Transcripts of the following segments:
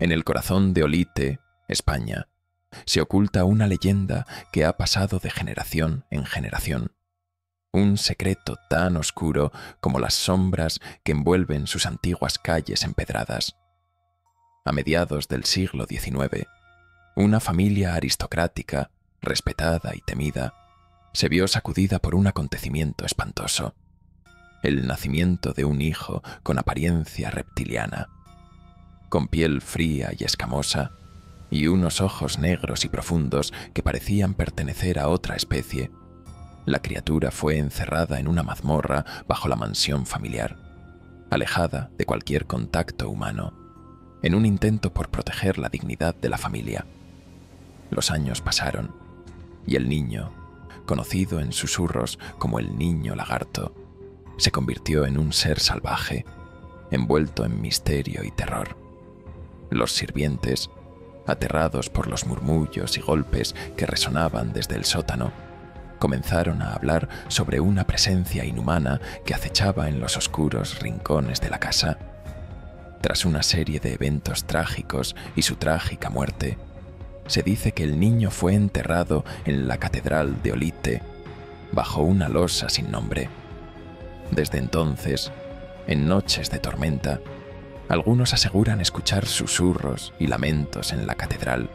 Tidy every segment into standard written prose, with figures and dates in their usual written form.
En el corazón de Olite, España, se oculta una leyenda que ha pasado de generación en generación. Un secreto tan oscuro como las sombras que envuelven sus antiguas calles empedradas. A mediados del siglo XIX, una familia aristocrática, respetada y temida, se vio sacudida por un acontecimiento espantoso: el nacimiento de un hijo con apariencia reptiliana, con piel fría y escamosa, y unos ojos negros y profundos que parecían pertenecer a otra especie. La criatura fue encerrada en una mazmorra bajo la mansión familiar, alejada de cualquier contacto humano, en un intento por proteger la dignidad de la familia. Los años pasaron, y el niño, conocido en susurros como el niño lagarto, se convirtió en un ser salvaje, envuelto en misterio y terror. Los sirvientes, aterrados por los murmullos y golpes que resonaban desde el sótano, comenzaron a hablar sobre una presencia inhumana que acechaba en los oscuros rincones de la casa. Tras una serie de eventos trágicos y su trágica muerte, se dice que el niño fue enterrado en la catedral de Olite, bajo una losa sin nombre. Desde entonces, en noches de tormenta, algunos aseguran escuchar susurros y lamentos en la catedral,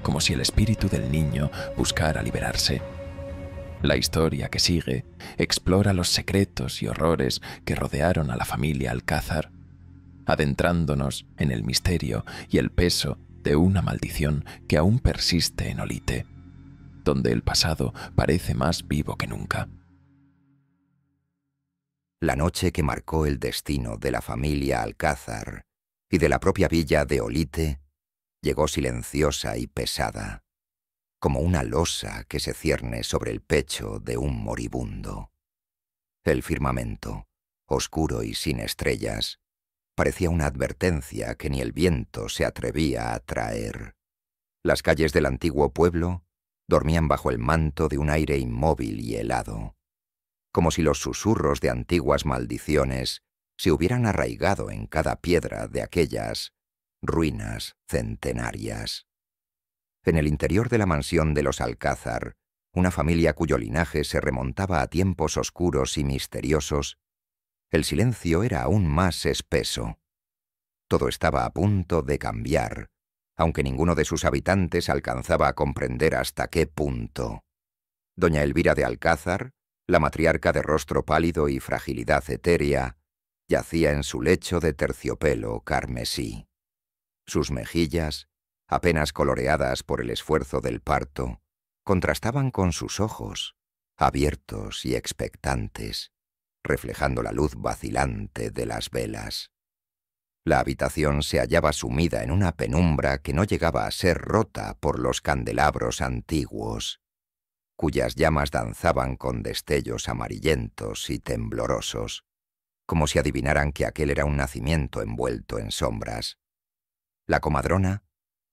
como si el espíritu del niño buscara liberarse. La historia que sigue explora los secretos y horrores que rodearon a la familia Alcázar, adentrándonos en el misterio y el peso de una maldición que aún persiste en Olite, donde el pasado parece más vivo que nunca. La noche que marcó el destino de la familia Alcázar y de la propia villa de Olite llegó silenciosa y pesada, como una losa que se cierne sobre el pecho de un moribundo. El firmamento, oscuro y sin estrellas, parecía una advertencia que ni el viento se atrevía a traer. Las calles del antiguo pueblo dormían bajo el manto de un aire inmóvil y helado, como si los susurros de antiguas maldiciones se hubieran arraigado en cada piedra de aquellas ruinas centenarias. En el interior de la mansión de los Alcázar, una familia cuyo linaje se remontaba a tiempos oscuros y misteriosos, el silencio era aún más espeso. Todo estaba a punto de cambiar, aunque ninguno de sus habitantes alcanzaba a comprender hasta qué punto. Doña Elvira de Alcázar, la matriarca de rostro pálido y fragilidad etérea, yacía en su lecho de terciopelo carmesí. Sus mejillas, apenas coloreadas por el esfuerzo del parto, contrastaban con sus ojos, abiertos y expectantes, reflejando la luz vacilante de las velas. La habitación se hallaba sumida en una penumbra que no llegaba a ser rota por los candelabros antiguos, cuyas llamas danzaban con destellos amarillentos y temblorosos, como si adivinaran que aquel era un nacimiento envuelto en sombras. La comadrona,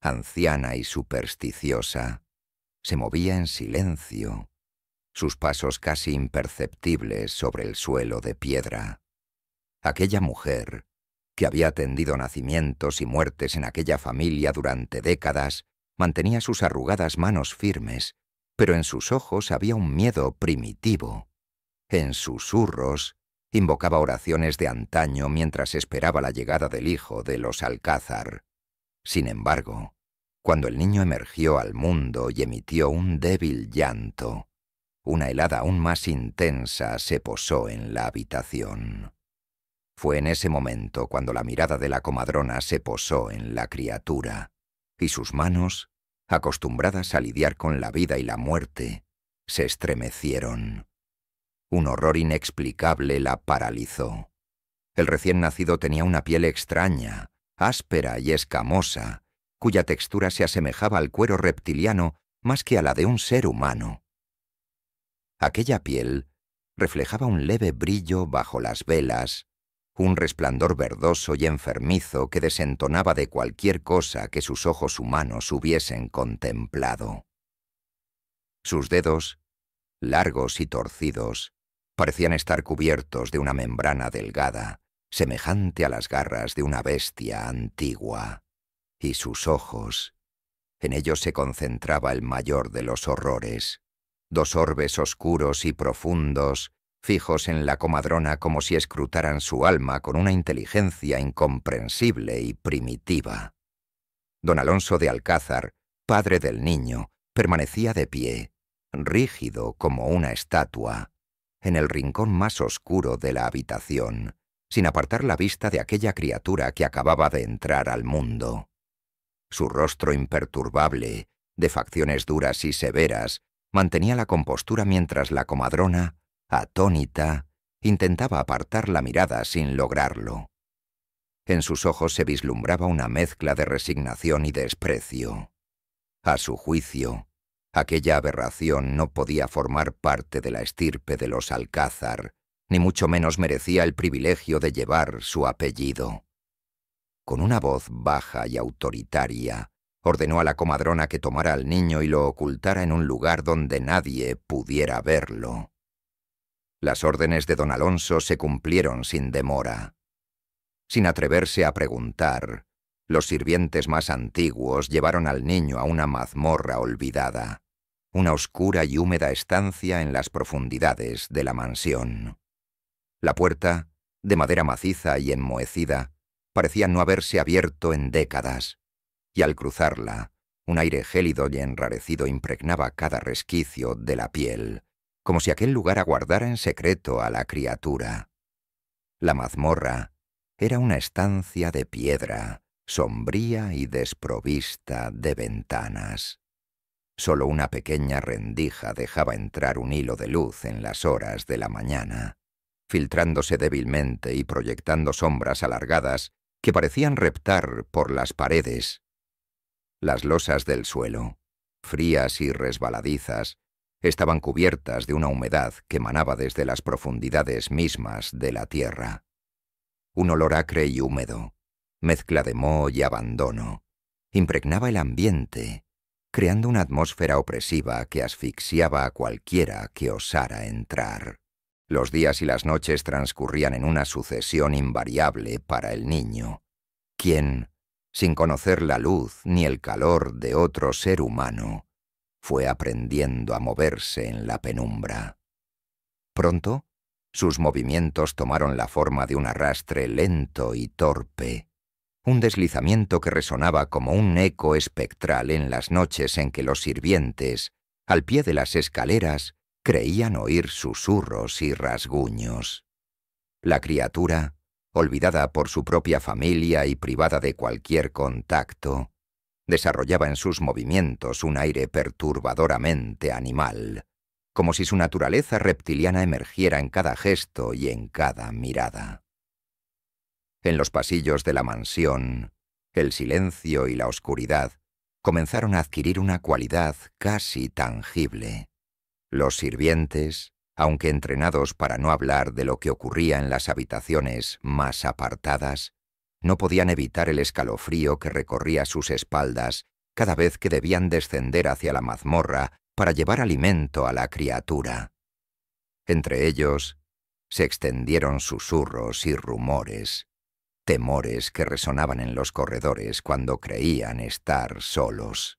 anciana y supersticiosa, se movía en silencio, sus pasos casi imperceptibles sobre el suelo de piedra. Aquella mujer, que había atendido nacimientos y muertes en aquella familia durante décadas, mantenía sus arrugadas manos firmes, pero en sus ojos había un miedo primitivo. En susurros invocaba oraciones de antaño mientras esperaba la llegada del hijo de los Alcázar. Sin embargo, cuando el niño emergió al mundo y emitió un débil llanto, una helada aún más intensa se posó en la habitación. Fue en ese momento cuando la mirada de la comadrona se posó en la criatura, y sus manos, acostumbradas a lidiar con la vida y la muerte, se estremecieron. Un horror inexplicable la paralizó. El recién nacido tenía una piel extraña, áspera y escamosa, cuya textura se asemejaba al cuero reptiliano más que a la de un ser humano. Aquella piel reflejaba un leve brillo bajo las velas, un resplandor verdoso y enfermizo que desentonaba de cualquier cosa que sus ojos humanos hubiesen contemplado. Sus dedos, largos y torcidos, parecían estar cubiertos de una membrana delgada, semejante a las garras de una bestia antigua, Y sus ojos, en ellos se concentraba el mayor de los horrores. Dos orbes oscuros y profundos, fijos en la comadrona como si escrutaran su alma con una inteligencia incomprensible y primitiva. Don Alonso de Alcázar, padre del niño, permanecía de pie, rígido como una estatua, en el rincón más oscuro de la habitación, sin apartar la vista de aquella criatura que acababa de entrar al mundo. Su rostro imperturbable, de facciones duras y severas, mantenía la compostura mientras la comadrona, atónita, intentaba apartar la mirada sin lograrlo. En sus ojos se vislumbraba una mezcla de resignación y desprecio. A su juicio, aquella aberración no podía formar parte de la estirpe de los Alcázar, ni mucho menos merecía el privilegio de llevar su apellido. Con una voz baja y autoritaria, ordenó a la comadrona que tomara al niño y lo ocultara en un lugar donde nadie pudiera verlo. Las órdenes de don Alonso se cumplieron sin demora. Sin atreverse a preguntar, los sirvientes más antiguos llevaron al niño a una mazmorra olvidada, una oscura y húmeda estancia en las profundidades de la mansión. La puerta, de madera maciza y enmohecida, parecía no haberse abierto en décadas, y al cruzarla, un aire gélido y enrarecido impregnaba cada resquicio de la piel, como si aquel lugar aguardara en secreto a la criatura. La mazmorra era una estancia de piedra, sombría y desprovista de ventanas. Solo una pequeña rendija dejaba entrar un hilo de luz en las horas de la mañana, filtrándose débilmente y proyectando sombras alargadas que parecían reptar por las paredes. Las losas del suelo, frías y resbaladizas, estaban cubiertas de una humedad que emanaba desde las profundidades mismas de la tierra. Un olor acre y húmedo, mezcla de moho y abandono, impregnaba el ambiente, creando una atmósfera opresiva que asfixiaba a cualquiera que osara entrar. Los días y las noches transcurrían en una sucesión invariable para el niño, quien, sin conocer la luz ni el calor de otro ser humano, fue aprendiendo a moverse en la penumbra. Pronto, sus movimientos tomaron la forma de un arrastre lento y torpe, un deslizamiento que resonaba como un eco espectral en las noches en que los sirvientes, al pie de las escaleras, creían oír susurros y rasguños. La criatura, olvidada por su propia familia y privada de cualquier contacto, desarrollaba en sus movimientos un aire perturbadoramente animal, como si su naturaleza reptiliana emergiera en cada gesto y en cada mirada. En los pasillos de la mansión, el silencio y la oscuridad comenzaron a adquirir una cualidad casi tangible. Los sirvientes, aunque entrenados para no hablar de lo que ocurría en las habitaciones más apartadas, no podían evitar el escalofrío que recorría sus espaldas cada vez que debían descender hacia la mazmorra para llevar alimento a la criatura. Entre ellos se extendieron susurros y rumores, temores que resonaban en los corredores cuando creían estar solos.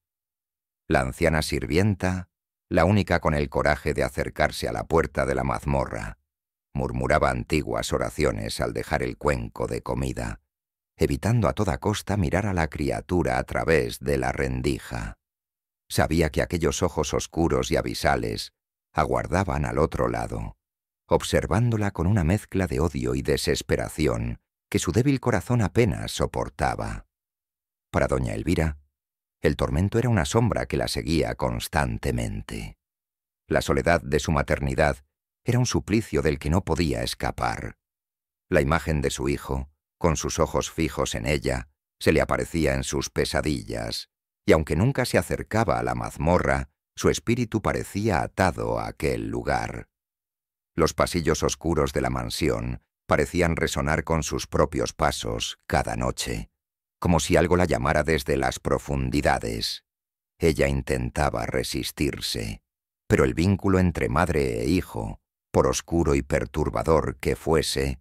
La anciana sirvienta, la única con el coraje de acercarse a la puerta de la mazmorra, murmuraba antiguas oraciones al dejar el cuenco de comida, evitando a toda costa mirar a la criatura a través de la rendija. Sabía que aquellos ojos oscuros y abisales aguardaban al otro lado, observándola con una mezcla de odio y desesperación que su débil corazón apenas soportaba. Para doña Elvira, el tormento era una sombra que la seguía constantemente. La soledad de su maternidad era un suplicio del que no podía escapar. La imagen de su hijo, con sus ojos fijos en ella, se le aparecía en sus pesadillas, y aunque nunca se acercaba a la mazmorra, su espíritu parecía atado a aquel lugar. Los pasillos oscuros de la mansión parecían resonar con sus propios pasos cada noche, como si algo la llamara desde las profundidades. Ella intentaba resistirse, pero el vínculo entre madre e hijo, por oscuro y perturbador que fuese,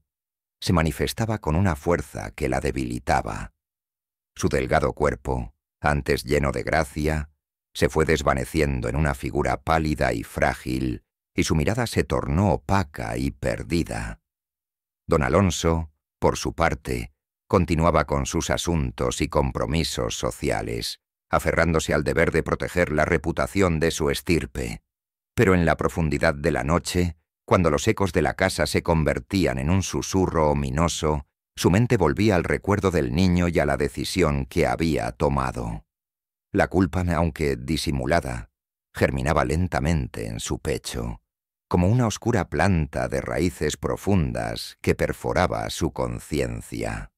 se manifestaba con una fuerza que la debilitaba. Su delgado cuerpo, antes lleno de gracia, se fue desvaneciendo en una figura pálida y frágil, y su mirada se tornó opaca y perdida. Don Alonso, por su parte, continuaba con sus asuntos y compromisos sociales, aferrándose al deber de proteger la reputación de su estirpe. Pero en la profundidad de la noche, cuando los ecos de la casa se convertían en un susurro ominoso, su mente volvía al recuerdo del niño y a la decisión que había tomado. La culpa, aunque disimulada, germinaba lentamente en su pecho, como una oscura planta de raíces profundas que perforaba su conciencia.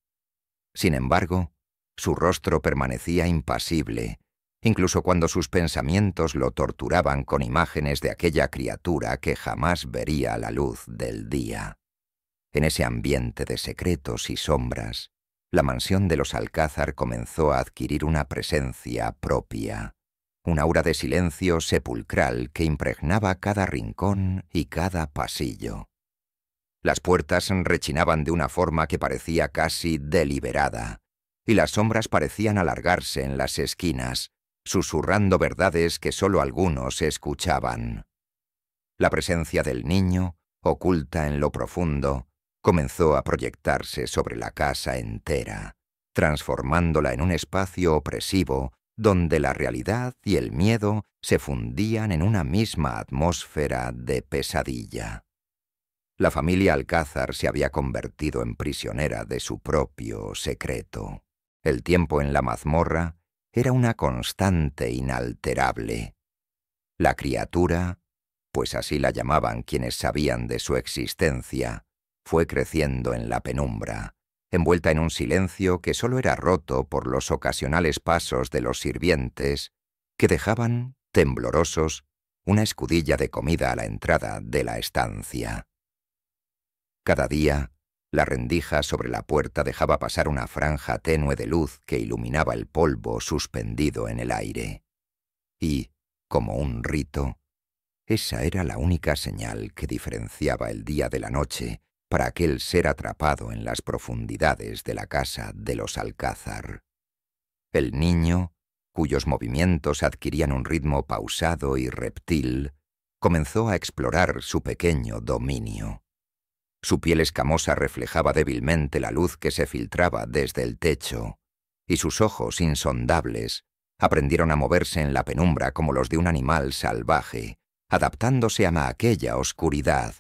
Sin embargo, su rostro permanecía impasible, incluso cuando sus pensamientos lo torturaban con imágenes de aquella criatura que jamás vería la luz del día. En ese ambiente de secretos y sombras, la mansión de los Alcázar comenzó a adquirir una presencia propia, un aura de silencio sepulcral que impregnaba cada rincón y cada pasillo. Las puertas rechinaban de una forma que parecía casi deliberada, y las sombras parecían alargarse en las esquinas, susurrando verdades que sólo algunos escuchaban. La presencia del niño, oculta en lo profundo, comenzó a proyectarse sobre la casa entera, transformándola en un espacio opresivo donde la realidad y el miedo se fundían en una misma atmósfera de pesadilla. La familia Alcázar se había convertido en prisionera de su propio secreto. El tiempo en la mazmorra era una constante inalterable. La criatura, pues así la llamaban quienes sabían de su existencia, fue creciendo en la penumbra, envuelta en un silencio que sólo era roto por los ocasionales pasos de los sirvientes que dejaban, temblorosos, una escudilla de comida a la entrada de la estancia. Cada día, la rendija sobre la puerta dejaba pasar una franja tenue de luz que iluminaba el polvo suspendido en el aire. Y, como un rito, esa era la única señal que diferenciaba el día de la noche para aquel ser atrapado en las profundidades de la casa de los Alcázar. El niño, cuyos movimientos adquirían un ritmo pausado y reptil, comenzó a explorar su pequeño dominio. Su piel escamosa reflejaba débilmente la luz que se filtraba desde el techo, y sus ojos insondables aprendieron a moverse en la penumbra como los de un animal salvaje, adaptándose a aquella oscuridad.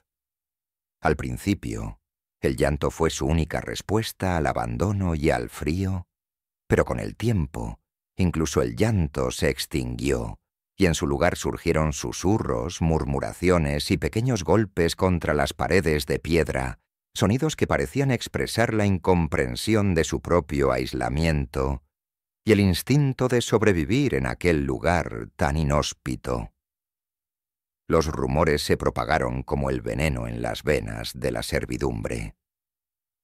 Al principio, el llanto fue su única respuesta al abandono y al frío, pero con el tiempo, incluso el llanto se extinguió, y en su lugar surgieron susurros, murmuraciones y pequeños golpes contra las paredes de piedra, sonidos que parecían expresar la incomprensión de su propio aislamiento y el instinto de sobrevivir en aquel lugar tan inhóspito. Los rumores se propagaron como el veneno en las venas de la servidumbre.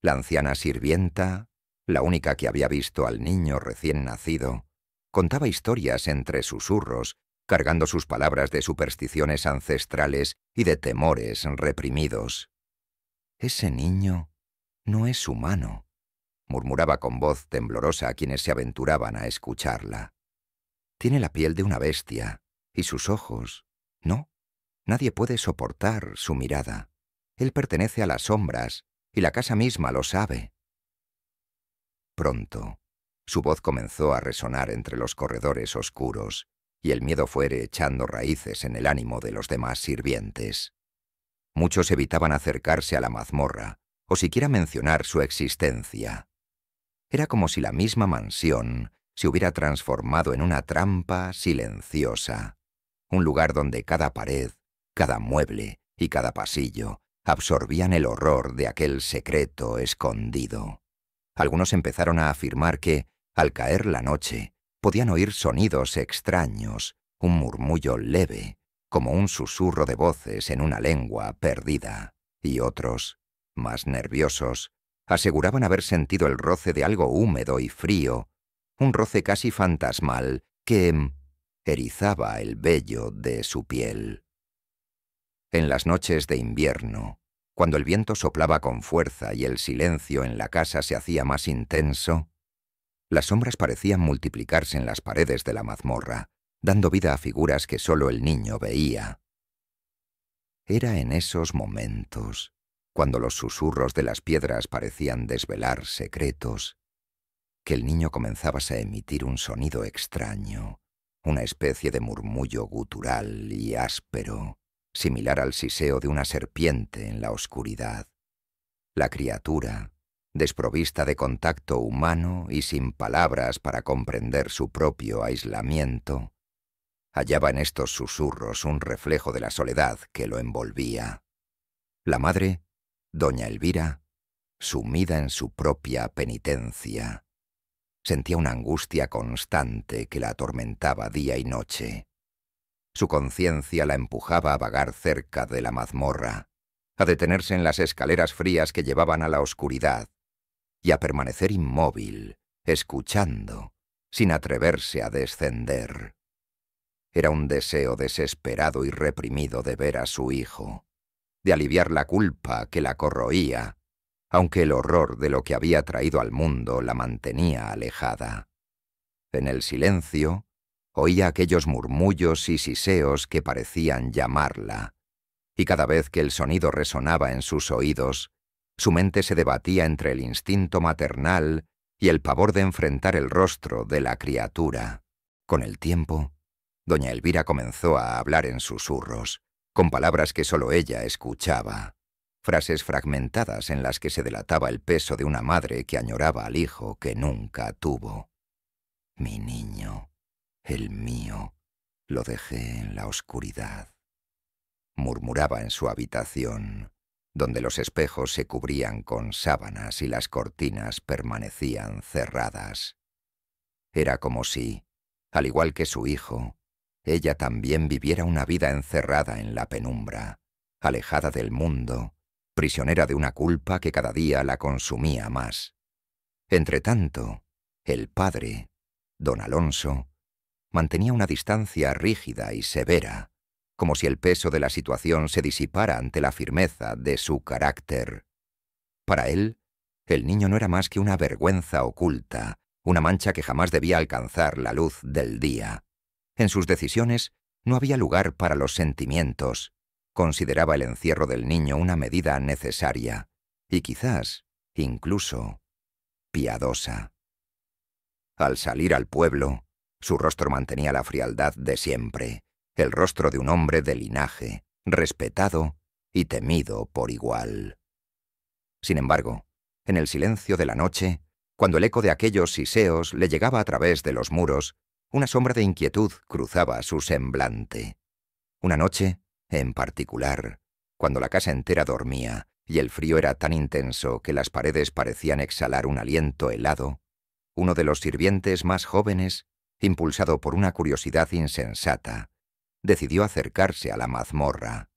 La anciana sirvienta, la única que había visto al niño recién nacido, contaba historias entre susurros, cargando sus palabras de supersticiones ancestrales y de temores reprimidos. «Ese niño no es humano», murmuraba con voz temblorosa a quienes se aventuraban a escucharla. «Tiene la piel de una bestia, y sus ojos, no. Nadie puede soportar su mirada. Él pertenece a las sombras, y la casa misma lo sabe». Pronto, su voz comenzó a resonar entre los corredores oscuros, y el miedo fue echando raíces en el ánimo de los demás sirvientes. Muchos evitaban acercarse a la mazmorra, o siquiera mencionar su existencia. Era como si la misma mansión se hubiera transformado en una trampa silenciosa, un lugar donde cada pared, cada mueble y cada pasillo absorbían el horror de aquel secreto escondido. Algunos empezaron a afirmar que, al caer la noche, podían oír sonidos extraños, un murmullo leve, como un susurro de voces en una lengua perdida, y otros, más nerviosos, aseguraban haber sentido el roce de algo húmedo y frío, un roce casi fantasmal que erizaba el vello de su piel. En las noches de invierno, cuando el viento soplaba con fuerza y el silencio en la casa se hacía más intenso, Las sombras parecían multiplicarse en las paredes de la mazmorra, dando vida a figuras que solo el niño veía. Era en esos momentos, cuando los susurros de las piedras parecían desvelar secretos, que el niño comenzaba a emitir un sonido extraño, una especie de murmullo gutural y áspero, similar al siseo de una serpiente en la oscuridad. La criatura, desprovista de contacto humano y sin palabras para comprender su propio aislamiento, hallaba en estos susurros un reflejo de la soledad que lo envolvía. La madre, doña Elvira, sumida en su propia penitencia, sentía una angustia constante que la atormentaba día y noche. Su conciencia la empujaba a vagar cerca de la mazmorra, a detenerse en las escaleras frías que llevaban a la oscuridad, y a permanecer inmóvil, escuchando, sin atreverse a descender. Era un deseo desesperado y reprimido de ver a su hijo, de aliviar la culpa que la corroía, aunque el horror de lo que había traído al mundo la mantenía alejada. En el silencio, oía aquellos murmullos y siseos que parecían llamarla, y cada vez que el sonido resonaba en sus oídos, su mente se debatía entre el instinto maternal y el pavor de enfrentar el rostro de la criatura. Con el tiempo, doña Elvira comenzó a hablar en susurros, con palabras que solo ella escuchaba, frases fragmentadas en las que se delataba el peso de una madre que añoraba al hijo que nunca tuvo. Mi niño, el mío, lo dejé en la oscuridad, murmuraba en su habitación, donde los espejos se cubrían con sábanas y las cortinas permanecían cerradas. Era como si, al igual que su hijo, ella también viviera una vida encerrada en la penumbra, alejada del mundo, prisionera de una culpa que cada día la consumía más. Entretanto, el padre, don Alonso, mantenía una distancia rígida y severa, como si el peso de la situación se disipara ante la firmeza de su carácter. Para él, el niño no era más que una vergüenza oculta, una mancha que jamás debía alcanzar la luz del día. En sus decisiones no había lugar para los sentimientos. Consideraba el encierro del niño una medida necesaria y quizás, incluso, piadosa. Al salir al pueblo, su rostro mantenía la frialdad de siempre, el rostro de un hombre de linaje, respetado y temido por igual. Sin embargo, en el silencio de la noche, cuando el eco de aquellos siseos le llegaba a través de los muros, una sombra de inquietud cruzaba su semblante. Una noche, en particular, cuando la casa entera dormía y el frío era tan intenso que las paredes parecían exhalar un aliento helado, uno de los sirvientes más jóvenes, impulsado por una curiosidad insensata, decidió acercarse a la mazmorra.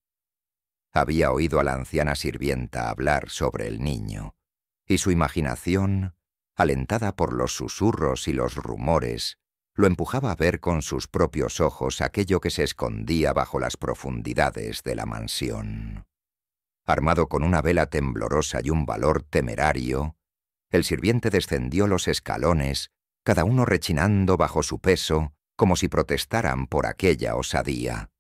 Había oído a la anciana sirvienta hablar sobre el niño, y su imaginación, alentada por los susurros y los rumores, lo empujaba a ver con sus propios ojos aquello que se escondía bajo las profundidades de la mansión. Armado con una vela temblorosa y un valor temerario, el sirviente descendió los escalones, cada uno rechinando bajo su peso, como si protestaran por aquella osadía.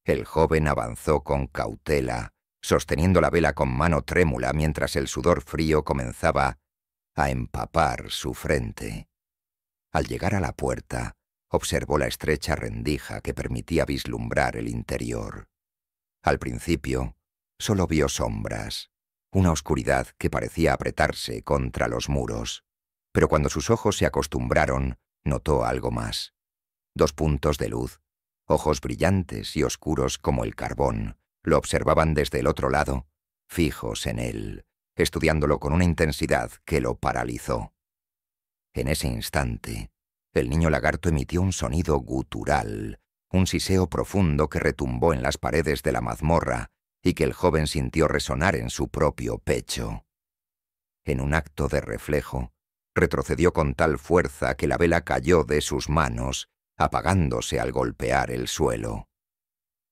El joven avanzó con cautela, sosteniendo la vela con mano trémula mientras el sudor frío comenzaba a empapar su frente. Al llegar a la puerta, observó la estrecha rendija que permitía vislumbrar el interior. Al principio, solo vio sombras, una oscuridad que parecía apretarse contra los muros, pero cuando sus ojos se acostumbraron, notó algo más. 2 puntos de luz, ojos brillantes y oscuros como el carbón, lo observaban desde el otro lado, fijos en él, estudiándolo con una intensidad que lo paralizó. En ese instante, el niño lagarto emitió un sonido gutural, un siseo profundo que retumbó en las paredes de la mazmorra y que el joven sintió resonar en su propio pecho. En un acto de reflejo, retrocedió con tal fuerza que la vela cayó de sus manos, apagándose al golpear el suelo.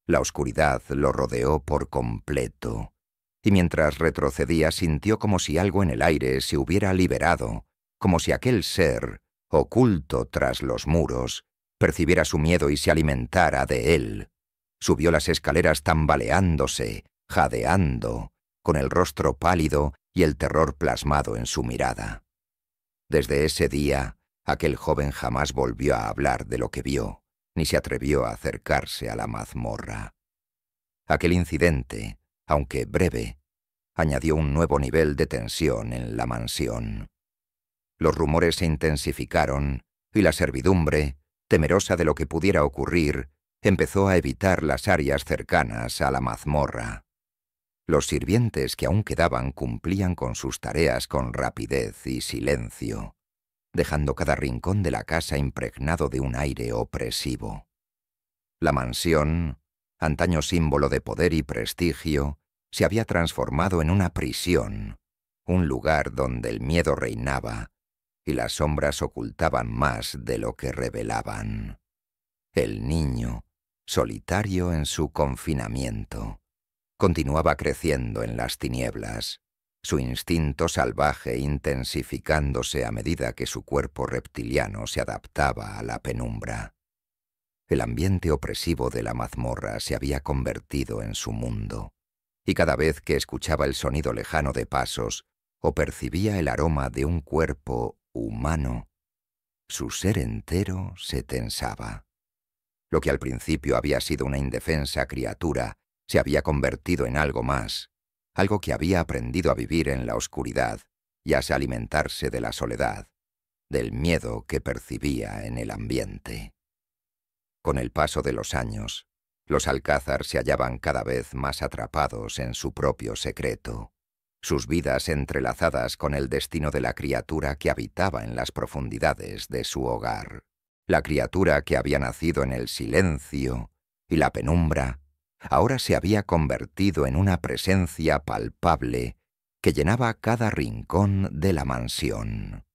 La oscuridad lo rodeó por completo, y mientras retrocedía sintió como si algo en el aire se hubiera liberado, como si aquel ser, oculto tras los muros, percibiera su miedo y se alimentara de él. Subió las escaleras tambaleándose, jadeando, con el rostro pálido y el terror plasmado en su mirada. Desde ese día, aquel joven jamás volvió a hablar de lo que vio, ni se atrevió a acercarse a la mazmorra. Aquel incidente, aunque breve, añadió un nuevo nivel de tensión en la mansión. Los rumores se intensificaron y la servidumbre, temerosa de lo que pudiera ocurrir, empezó a evitar las áreas cercanas a la mazmorra. Los sirvientes que aún quedaban cumplían con sus tareas con rapidez y silencio, dejando cada rincón de la casa impregnado de un aire opresivo. La mansión, antaño símbolo de poder y prestigio, se había transformado en una prisión, un lugar donde el miedo reinaba y las sombras ocultaban más de lo que revelaban. El niño, solitario en su confinamiento, continuaba creciendo en las tinieblas, su instinto salvaje intensificándose a medida que su cuerpo reptiliano se adaptaba a la penumbra. El ambiente opresivo de la mazmorra se había convertido en su mundo, y cada vez que escuchaba el sonido lejano de pasos o percibía el aroma de un cuerpo humano, su ser entero se tensaba. Lo que al principio había sido una indefensa criatura se había convertido en algo más, algo que había aprendido a vivir en la oscuridad y a alimentarse de la soledad, del miedo que percibía en el ambiente. Con el paso de los años, los Alcázar se hallaban cada vez más atrapados en su propio secreto, sus vidas entrelazadas con el destino de la criatura que habitaba en las profundidades de su hogar. La criatura que había nacido en el silencio y la penumbra, ahora se había convertido en una presencia palpable que llenaba cada rincón de la mansión.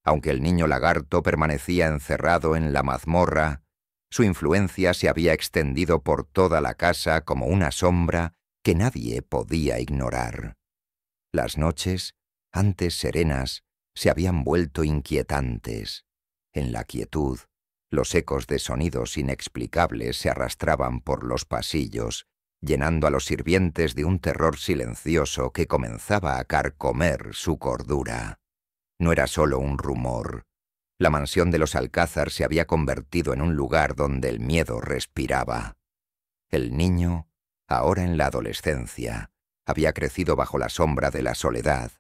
Aunque el niño lagarto permanecía encerrado en la mazmorra, su influencia se había extendido por toda la casa como una sombra que nadie podía ignorar. Las noches, antes serenas, se habían vuelto inquietantes. En la quietud, los ecos de sonidos inexplicables se arrastraban por los pasillos, llenando a los sirvientes de un terror silencioso que comenzaba a carcomer su cordura. No era solo un rumor. La mansión de los Alcázar se había convertido en un lugar donde el miedo respiraba. El niño, ahora en la adolescencia, había crecido bajo la sombra de la soledad,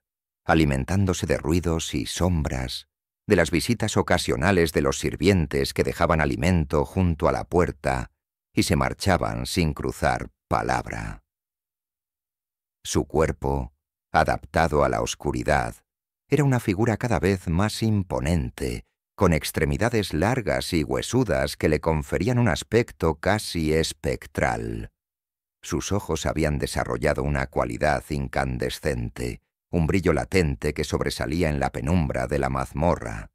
alimentándose de ruidos y sombras, de las visitas ocasionales de los sirvientes que dejaban alimento junto a la puerta y se marchaban sin cruzar palabra. Su cuerpo, adaptado a la oscuridad, era una figura cada vez más imponente, con extremidades largas y huesudas que le conferían un aspecto casi espectral. Sus ojos habían desarrollado una cualidad incandescente, un brillo latente que sobresalía en la penumbra de la mazmorra.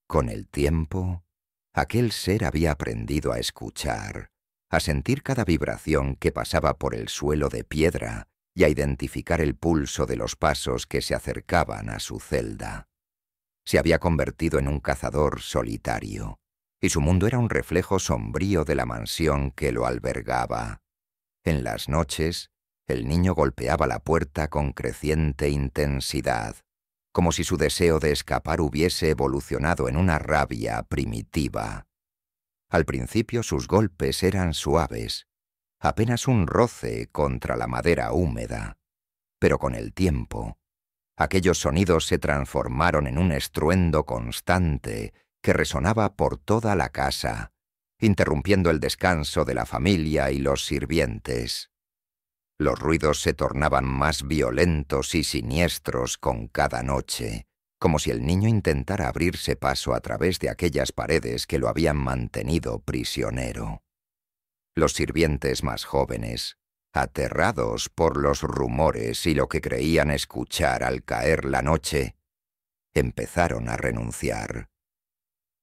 Con el tiempo, aquel ser había aprendido a escuchar, a sentir cada vibración que pasaba por el suelo de piedra y a identificar el pulso de los pasos que se acercaban a su celda. Se había convertido en un cazador solitario, y su mundo era un reflejo sombrío de la mansión que lo albergaba. En las noches, el niño golpeaba la puerta con creciente intensidad, como si su deseo de escapar hubiese evolucionado en una rabia primitiva. Al principio sus golpes eran suaves, apenas un roce contra la madera húmeda, pero con el tiempo, aquellos sonidos se transformaron en un estruendo constante que resonaba por toda la casa, interrumpiendo el descanso de la familia y los sirvientes. Los ruidos se tornaban más violentos y siniestros con cada noche, como si el niño intentara abrirse paso a través de aquellas paredes que lo habían mantenido prisionero. Los sirvientes más jóvenes, aterrados por los rumores y lo que creían escuchar al caer la noche, empezaron a renunciar.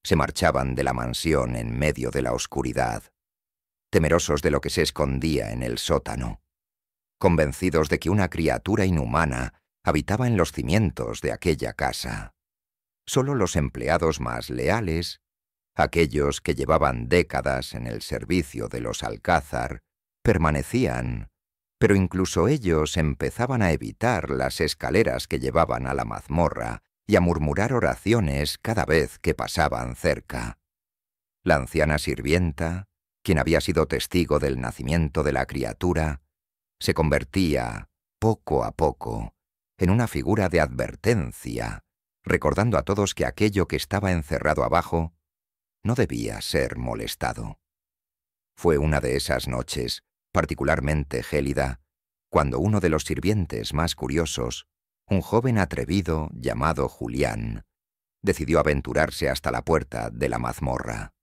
Se marchaban de la mansión en medio de la oscuridad, temerosos de lo que se escondía en el sótano, convencidos de que una criatura inhumana habitaba en los cimientos de aquella casa. Solo los empleados más leales, aquellos que llevaban décadas en el servicio de los Alcázar, permanecían, pero incluso ellos empezaban a evitar las escaleras que llevaban a la mazmorra y a murmurar oraciones cada vez que pasaban cerca. La anciana sirvienta, quien había sido testigo del nacimiento de la criatura, se convertía, poco a poco, en una figura de advertencia, recordando a todos que aquello que estaba encerrado abajo no debía ser molestado. Fue una de esas noches, particularmente gélida, cuando uno de los sirvientes más curiosos, un joven atrevido llamado Julián, decidió aventurarse hasta la puerta de la mazmorra.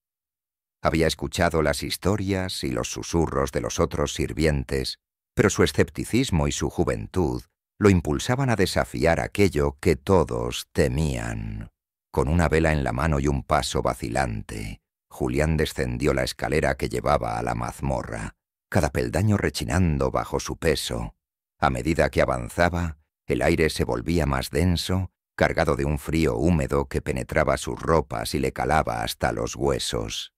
Había escuchado las historias y los susurros de los otros sirvientes, pero su escepticismo y su juventud lo impulsaban a desafiar aquello que todos temían. Con una vela en la mano y un paso vacilante, Julián descendió la escalera que llevaba a la mazmorra, cada peldaño rechinando bajo su peso. A medida que avanzaba, el aire se volvía más denso, cargado de un frío húmedo que penetraba sus ropas y le calaba hasta los huesos.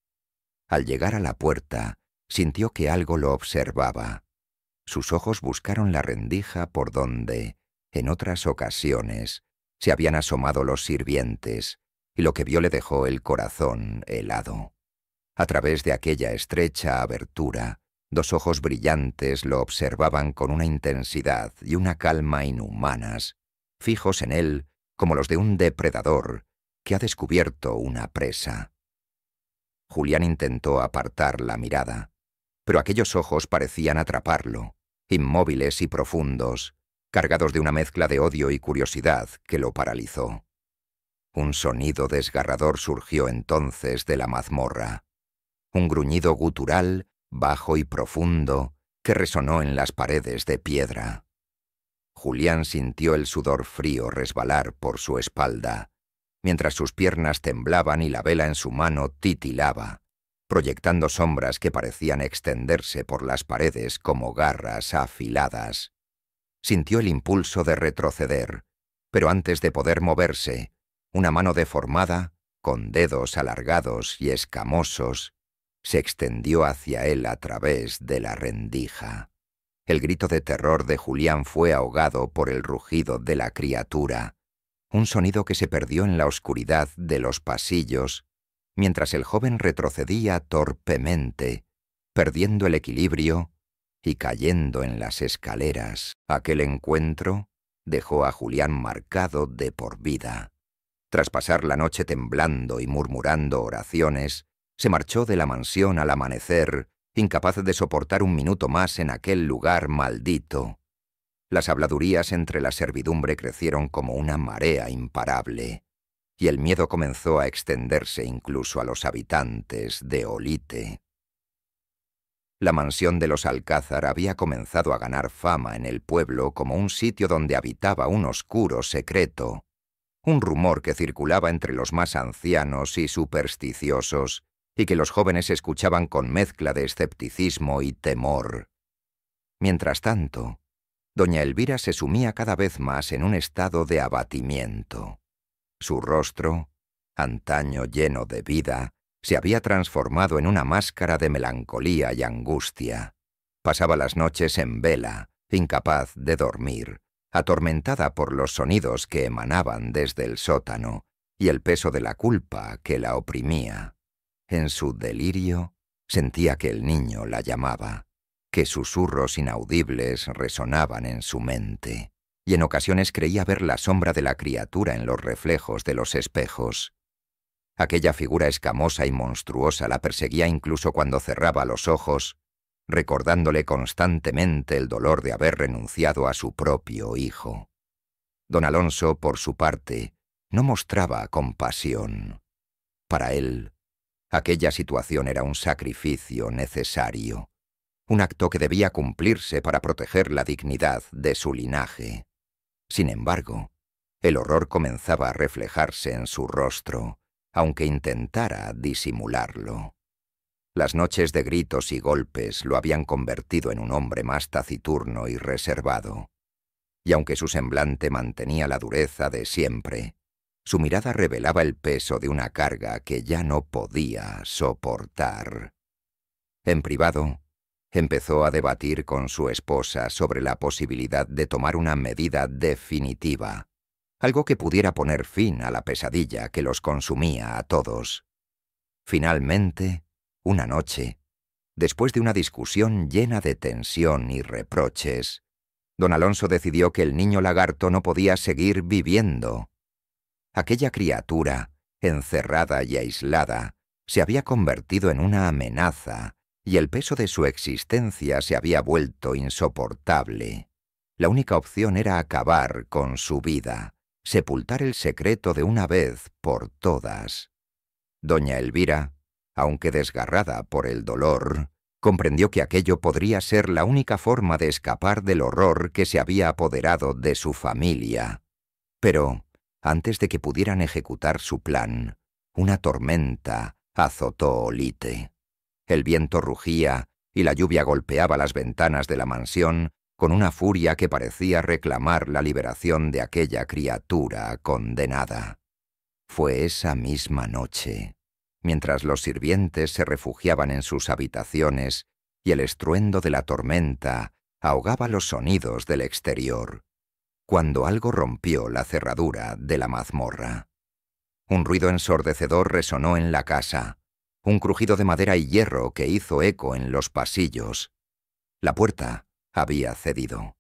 Al llegar a la puerta, sintió que algo lo observaba. Sus ojos buscaron la rendija por donde, en otras ocasiones, se habían asomado los sirvientes, y lo que vio le dejó el corazón helado. A través de aquella estrecha abertura, dos ojos brillantes lo observaban con una intensidad y una calma inhumanas, fijos en él como los de un depredador que ha descubierto una presa. Julián intentó apartar la mirada, pero aquellos ojos parecían atraparlo, inmóviles y profundos, cargados de una mezcla de odio y curiosidad que lo paralizó. Un sonido desgarrador surgió entonces de la mazmorra, un gruñido gutural, bajo y profundo, que resonó en las paredes de piedra. Julián sintió el sudor frío resbalar por su espalda, mientras sus piernas temblaban y la vela en su mano titilaba, proyectando sombras que parecían extenderse por las paredes como garras afiladas. Sintió el impulso de retroceder, pero antes de poder moverse, una mano deformada, con dedos alargados y escamosos, se extendió hacia él a través de la rendija. El grito de terror de Julián fue ahogado por el rugido de la criatura, un sonido que se perdió en la oscuridad de los pasillos, mientras el joven retrocedía torpemente, perdiendo el equilibrio y cayendo en las escaleras. Aquel encuentro dejó a Julián marcado de por vida. Tras pasar la noche temblando y murmurando oraciones, se marchó de la mansión al amanecer, incapaz de soportar un minuto más en aquel lugar maldito. Las habladurías entre la servidumbre crecieron como una marea imparable, y el miedo comenzó a extenderse incluso a los habitantes de Olite. La mansión de los Alcázar había comenzado a ganar fama en el pueblo como un sitio donde habitaba un oscuro secreto, un rumor que circulaba entre los más ancianos y supersticiosos, y que los jóvenes escuchaban con mezcla de escepticismo y temor. Mientras tanto, doña Elvira se sumía cada vez más en un estado de abatimiento. Su rostro, antaño lleno de vida, se había transformado en una máscara de melancolía y angustia. Pasaba las noches en vela, incapaz de dormir, atormentada por los sonidos que emanaban desde el sótano y el peso de la culpa que la oprimía. En su delirio, sentía que el niño la llamaba, que susurros inaudibles resonaban en su mente, y en ocasiones creía ver la sombra de la criatura en los reflejos de los espejos. Aquella figura escamosa y monstruosa la perseguía incluso cuando cerraba los ojos, recordándole constantemente el dolor de haber renunciado a su propio hijo. Don Alonso, por su parte, no mostraba compasión. Para él, aquella situación era un sacrificio necesario, un acto que debía cumplirse para proteger la dignidad de su linaje. Sin embargo, el horror comenzaba a reflejarse en su rostro, aunque intentara disimularlo. Las noches de gritos y golpes lo habían convertido en un hombre más taciturno y reservado, y aunque su semblante mantenía la dureza de siempre, Su mirada revelaba el peso de una carga que ya no podía soportar. En privado, empezó a debatir con su esposa sobre la posibilidad de tomar una medida definitiva, algo que pudiera poner fin a la pesadilla que los consumía a todos. Finalmente, una noche, después de una discusión llena de tensión y reproches, don Alonso decidió que el niño lagarto no podía seguir viviendo. Aquella criatura, encerrada y aislada, se había convertido en una amenaza y el peso de su existencia se había vuelto insoportable. La única opción era acabar con su vida, sepultar el secreto de una vez por todas. Doña Elvira, aunque desgarrada por el dolor, comprendió que aquello podría ser la única forma de escapar del horror que se había apoderado de su familia. Pero, antes de que pudieran ejecutar su plan, una tormenta azotó Olite. El viento rugía y la lluvia golpeaba las ventanas de la mansión con una furia que parecía reclamar la liberación de aquella criatura condenada. Fue esa misma noche, mientras los sirvientes se refugiaban en sus habitaciones y el estruendo de la tormenta ahogaba los sonidos del exterior, cuando algo rompió la cerradura de la mazmorra. Un ruido ensordecedor resonó en la casa, un crujido de madera y hierro que hizo eco en los pasillos. La puerta había cedido.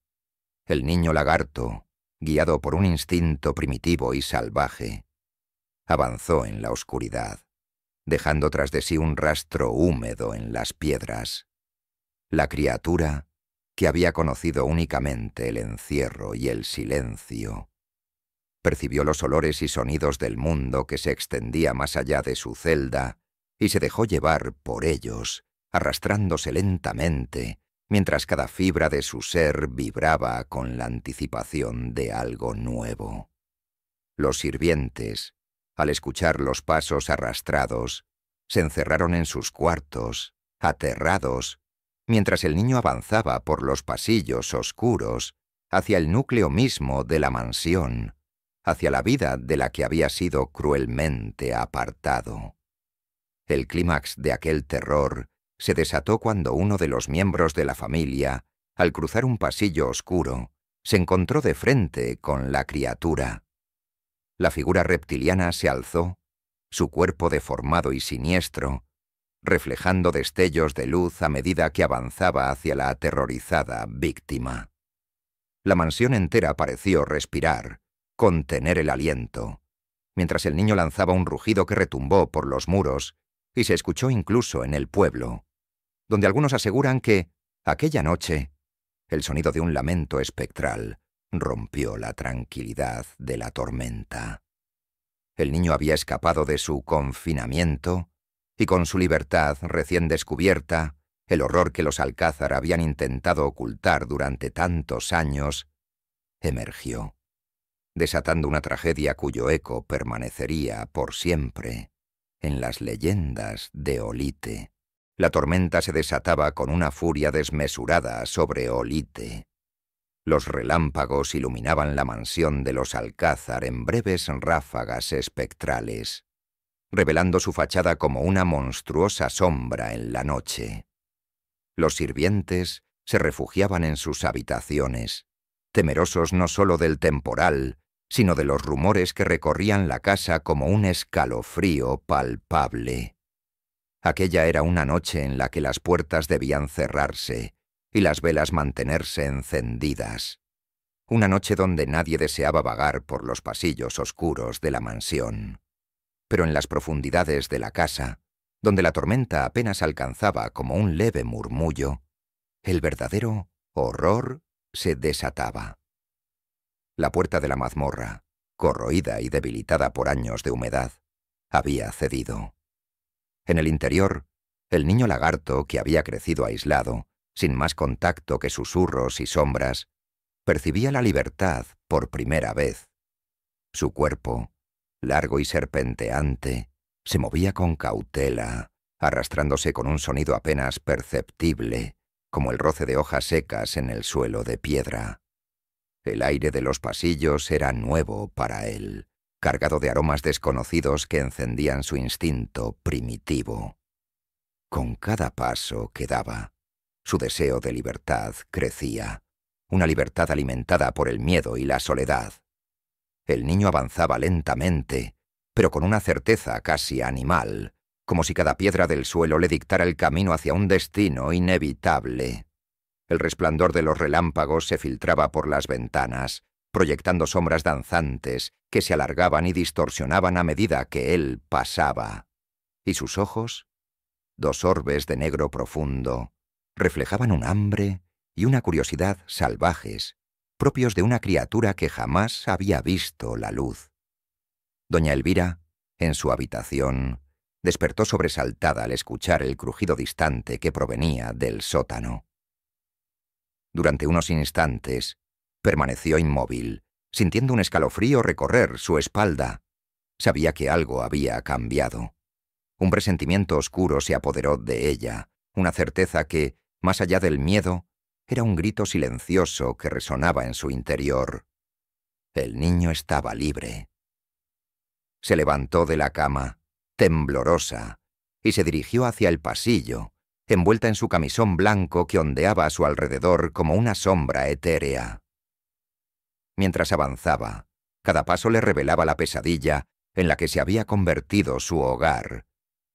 El niño lagarto, guiado por un instinto primitivo y salvaje, avanzó en la oscuridad, dejando tras de sí un rastro húmedo en las piedras. La criatura, que había conocido únicamente el encierro y el silencio, percibió los olores y sonidos del mundo que se extendía más allá de su celda y se dejó llevar por ellos, arrastrándose lentamente, mientras cada fibra de su ser vibraba con la anticipación de algo nuevo. Los sirvientes, al escuchar los pasos arrastrados, se encerraron en sus cuartos, aterrados, mientras el niño avanzaba por los pasillos oscuros hacia el núcleo mismo de la mansión, hacia la vida de la que había sido cruelmente apartado. El clímax de aquel terror se desató cuando uno de los miembros de la familia, al cruzar un pasillo oscuro, se encontró de frente con la criatura. La figura reptiliana se alzó, su cuerpo deformado y siniestro, reflejando destellos de luz a medida que avanzaba hacia la aterrorizada víctima. La mansión entera pareció respirar, contener el aliento, mientras el niño lanzaba un rugido que retumbó por los muros y se escuchó incluso en el pueblo, donde algunos aseguran que, aquella noche, el sonido de un lamento espectral rompió la tranquilidad de la tormenta. El niño había escapado de su confinamiento y con su libertad recién descubierta, el horror que los Alcázar habían intentado ocultar durante tantos años, emergió, desatando una tragedia cuyo eco permanecería por siempre en las leyendas de Olite. La tormenta se desataba con una furia desmesurada sobre Olite. Los relámpagos iluminaban la mansión de los Alcázar en breves ráfagas espectrales, revelando su fachada como una monstruosa sombra en la noche. Los sirvientes se refugiaban en sus habitaciones, temerosos no solo del temporal, sino de los rumores que recorrían la casa como un escalofrío palpable. Aquella era una noche en la que las puertas debían cerrarse y las velas mantenerse encendidas. Una noche donde nadie deseaba vagar por los pasillos oscuros de la mansión. Pero en las profundidades de la casa, donde la tormenta apenas alcanzaba como un leve murmullo, el verdadero horror se desataba. La puerta de la mazmorra, corroída y debilitada por años de humedad, había cedido. En el interior, el niño lagarto, que había crecido aislado, sin más contacto que susurros y sombras, percibía la libertad por primera vez. Su cuerpo, largo y serpenteante, se movía con cautela, arrastrándose con un sonido apenas perceptible, como el roce de hojas secas en el suelo de piedra. El aire de los pasillos era nuevo para él, cargado de aromas desconocidos que encendían su instinto primitivo. Con cada paso que daba, su deseo de libertad crecía, una libertad alimentada por el miedo y la soledad. El niño avanzaba lentamente, pero con una certeza casi animal, como si cada piedra del suelo le dictara el camino hacia un destino inevitable. El resplandor de los relámpagos se filtraba por las ventanas, proyectando sombras danzantes que se alargaban y distorsionaban a medida que él pasaba. Y sus ojos, dos orbes de negro profundo, reflejaban un hambre y una curiosidad salvajes, propios de una criatura que jamás había visto la luz. Doña Elvira, en su habitación, despertó sobresaltada al escuchar el crujido distante que provenía del sótano. Durante unos instantes, permaneció inmóvil, sintiendo un escalofrío recorrer su espalda. Sabía que algo había cambiado. Un presentimiento oscuro se apoderó de ella, una certeza que, más allá del miedo, era un grito silencioso que resonaba en su interior. El niño estaba libre. Se levantó de la cama, temblorosa, y se dirigió hacia el pasillo, envuelta en su camisón blanco que ondeaba a su alrededor como una sombra etérea. Mientras avanzaba, cada paso le revelaba la pesadilla en la que se había convertido su hogar,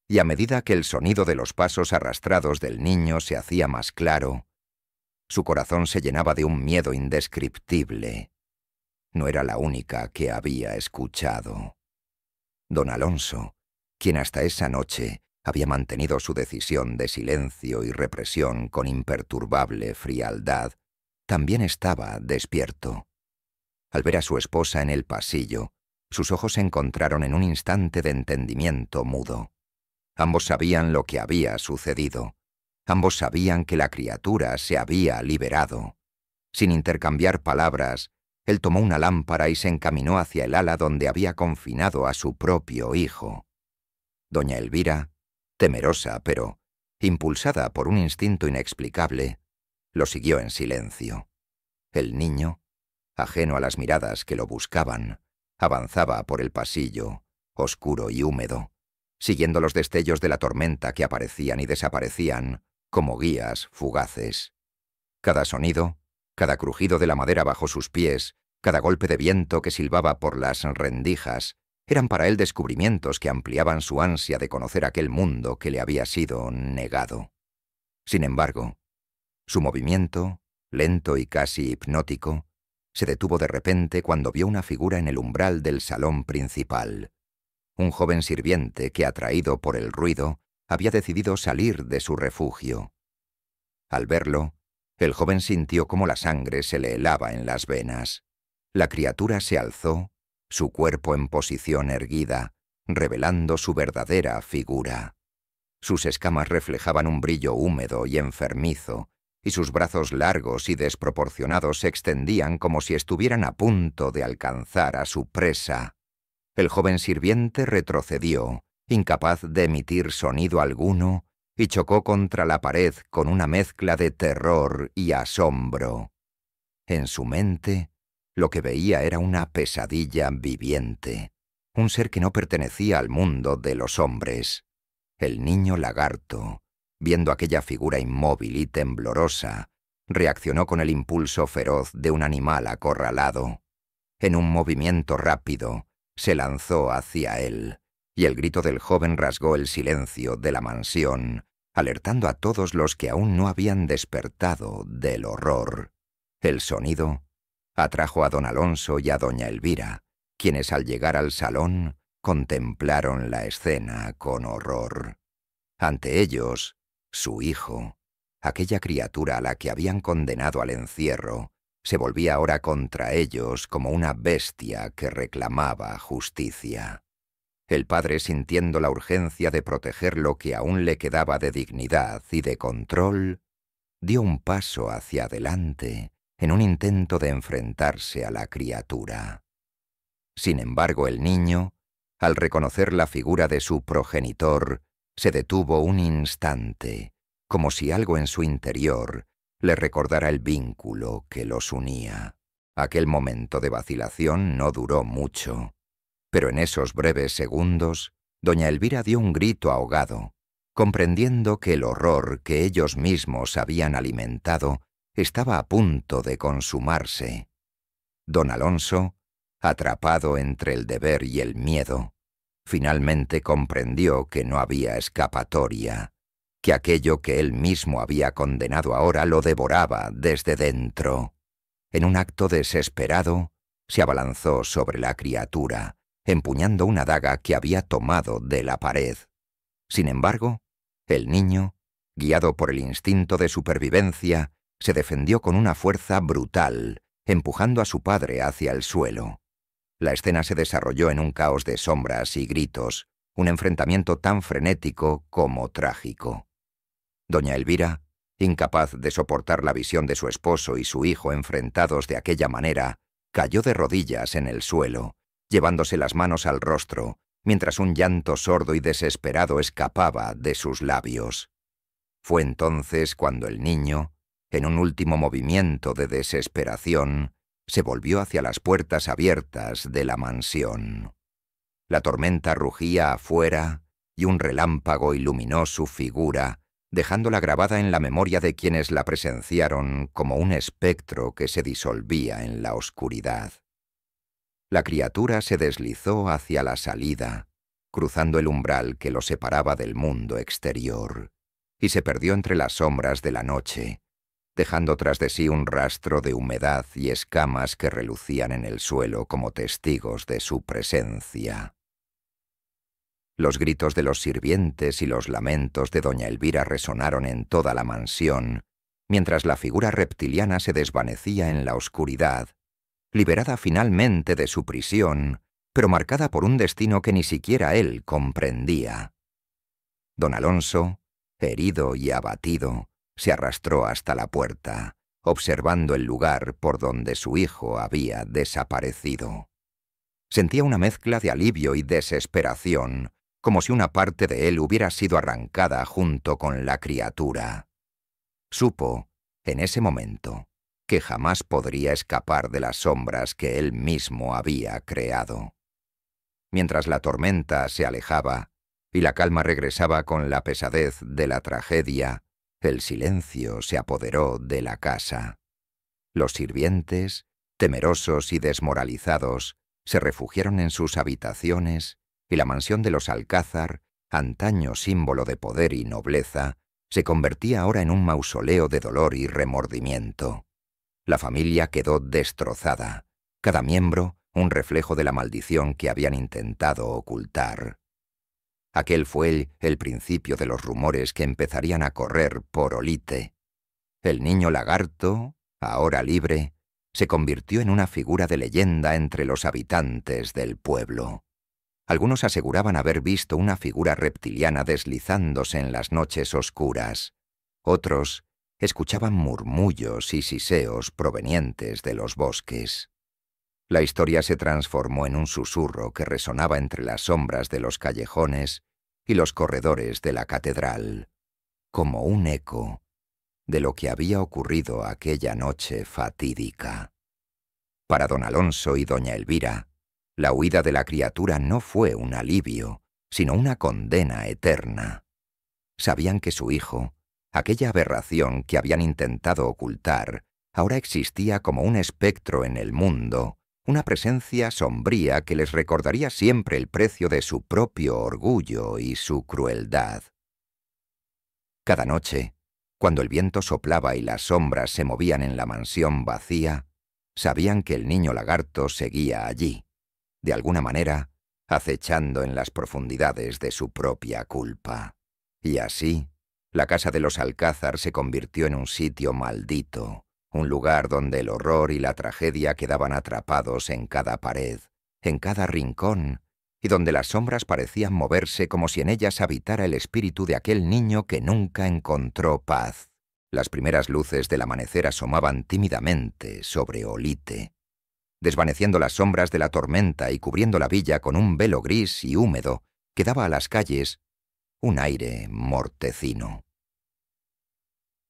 y a medida que el sonido de los pasos arrastrados del niño se hacía más claro, su corazón se llenaba de un miedo indescriptible. No era la única que había escuchado. Don Alonso, quien hasta esa noche había mantenido su decisión de silencio y represión con imperturbable frialdad, también estaba despierto. Al ver a su esposa en el pasillo, sus ojos se encontraron en un instante de entendimiento mudo. Ambos sabían lo que había sucedido. Ambos sabían que la criatura se había liberado. Sin intercambiar palabras, él tomó una lámpara y se encaminó hacia el ala donde había confinado a su propio hijo. Doña Elvira, temerosa pero impulsada por un instinto inexplicable, lo siguió en silencio. El niño, ajeno a las miradas que lo buscaban, avanzaba por el pasillo, oscuro y húmedo, siguiendo los destellos de la tormenta que aparecían y desaparecían como guías fugaces. Cada sonido, cada crujido de la madera bajo sus pies, cada golpe de viento que silbaba por las rendijas, eran para él descubrimientos que ampliaban su ansia de conocer aquel mundo que le había sido negado. Sin embargo, su movimiento, lento y casi hipnótico, se detuvo de repente cuando vio una figura en el umbral del salón principal. Un joven sirviente que, atraído por el ruido, había decidido salir de su refugio. Al verlo, el joven sintió cómo la sangre se le helaba en las venas. La criatura se alzó, su cuerpo en posición erguida, revelando su verdadera figura. Sus escamas reflejaban un brillo húmedo y enfermizo, y sus brazos largos y desproporcionados se extendían como si estuvieran a punto de alcanzar a su presa. El joven sirviente retrocedió, incapaz de emitir sonido alguno, y chocó contra la pared con una mezcla de terror y asombro. En su mente, lo que veía era una pesadilla viviente, un ser que no pertenecía al mundo de los hombres. El niño lagarto, viendo aquella figura inmóvil y temblorosa, reaccionó con el impulso feroz de un animal acorralado. En un movimiento rápido, se lanzó hacia él, y el grito del joven rasgó el silencio de la mansión, alertando a todos los que aún no habían despertado del horror. El sonido atrajo a don Alonso y a doña Elvira, quienes al llegar al salón contemplaron la escena con horror. Ante ellos, su hijo, aquella criatura a la que habían condenado al encierro, se volvía ahora contra ellos como una bestia que reclamaba justicia. El padre, sintiendo la urgencia de proteger lo que aún le quedaba de dignidad y de control, dio un paso hacia adelante en un intento de enfrentarse a la criatura. Sin embargo, el niño, al reconocer la figura de su progenitor, se detuvo un instante, como si algo en su interior le recordara el vínculo que los unía. Aquel momento de vacilación no duró mucho. Pero en esos breves segundos, doña Elvira dio un grito ahogado, comprendiendo que el horror que ellos mismos habían alimentado estaba a punto de consumarse. Don Alonso, atrapado entre el deber y el miedo, finalmente comprendió que no había escapatoria, que aquello que él mismo había condenado ahora lo devoraba desde dentro. En un acto desesperado, se abalanzó sobre la criatura, empuñando una daga que había tomado de la pared. Sin embargo, el niño, guiado por el instinto de supervivencia, se defendió con una fuerza brutal, empujando a su padre hacia el suelo. La escena se desarrolló en un caos de sombras y gritos, un enfrentamiento tan frenético como trágico. Doña Elvira, incapaz de soportar la visión de su esposo y su hijo enfrentados de aquella manera, cayó de rodillas en el suelo, llevándose las manos al rostro, mientras un llanto sordo y desesperado escapaba de sus labios. Fue entonces cuando el niño, en un último movimiento de desesperación, se volvió hacia las puertas abiertas de la mansión. La tormenta rugía afuera y un relámpago iluminó su figura, dejándola grabada en la memoria de quienes la presenciaron como un espectro que se disolvía en la oscuridad. La criatura se deslizó hacia la salida, cruzando el umbral que lo separaba del mundo exterior, y se perdió entre las sombras de la noche, dejando tras de sí un rastro de humedad y escamas que relucían en el suelo como testigos de su presencia. Los gritos de los sirvientes y los lamentos de doña Elvira resonaron en toda la mansión, mientras la figura reptiliana se desvanecía en la oscuridad, liberada finalmente de su prisión, pero marcada por un destino que ni siquiera él comprendía. Don Alonso, herido y abatido, se arrastró hasta la puerta, observando el lugar por donde su hijo había desaparecido. Sentía una mezcla de alivio y desesperación, como si una parte de él hubiera sido arrancada junto con la criatura. Supo, en ese momento, que jamás podría escapar de las sombras que él mismo había creado. Mientras la tormenta se alejaba y la calma regresaba con la pesadez de la tragedia, el silencio se apoderó de la casa. Los sirvientes, temerosos y desmoralizados, se refugiaron en sus habitaciones y la mansión de los Alcázar, antaño símbolo de poder y nobleza, se convertía ahora en un mausoleo de dolor y remordimiento. La familia quedó destrozada, cada miembro un reflejo de la maldición que habían intentado ocultar. Aquel fue el principio de los rumores que empezarían a correr por Olite. El niño lagarto, ahora libre, se convirtió en una figura de leyenda entre los habitantes del pueblo. Algunos aseguraban haber visto una figura reptiliana deslizándose en las noches oscuras. Otros escuchaban murmullos y siseos provenientes de los bosques. La historia se transformó en un susurro que resonaba entre las sombras de los callejones y los corredores de la catedral, como un eco de lo que había ocurrido aquella noche fatídica. Para don Alonso y doña Elvira, la huida de la criatura no fue un alivio, sino una condena eterna. Sabían que su hijo, aquella aberración que habían intentado ocultar, ahora existía como un espectro en el mundo, una presencia sombría que les recordaría siempre el precio de su propio orgullo y su crueldad. Cada noche, cuando el viento soplaba y las sombras se movían en la mansión vacía, sabían que el niño lagarto seguía allí, de alguna manera, acechando en las profundidades de su propia culpa. Y así, la casa de los Alcázar se convirtió en un sitio maldito, un lugar donde el horror y la tragedia quedaban atrapados en cada pared, en cada rincón, y donde las sombras parecían moverse como si en ellas habitara el espíritu de aquel niño que nunca encontró paz. Las primeras luces del amanecer asomaban tímidamente sobre Olite, desvaneciendo las sombras de la tormenta y cubriendo la villa con un velo gris y húmedo que daba a las calles un aire mortecino.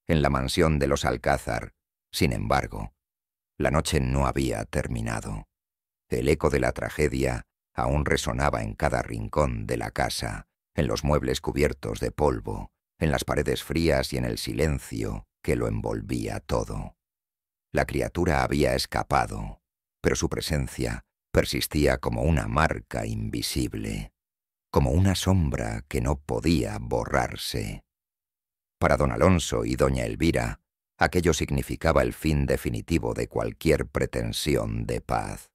En la mansión de los Alcázar, sin embargo, la noche no había terminado. El eco de la tragedia aún resonaba en cada rincón de la casa, en los muebles cubiertos de polvo, en las paredes frías y en el silencio que lo envolvía todo. La criatura había escapado, pero su presencia persistía como una marca invisible, como una sombra que no podía borrarse. Para don Alonso y doña Elvira, aquello significaba el fin definitivo de cualquier pretensión de paz.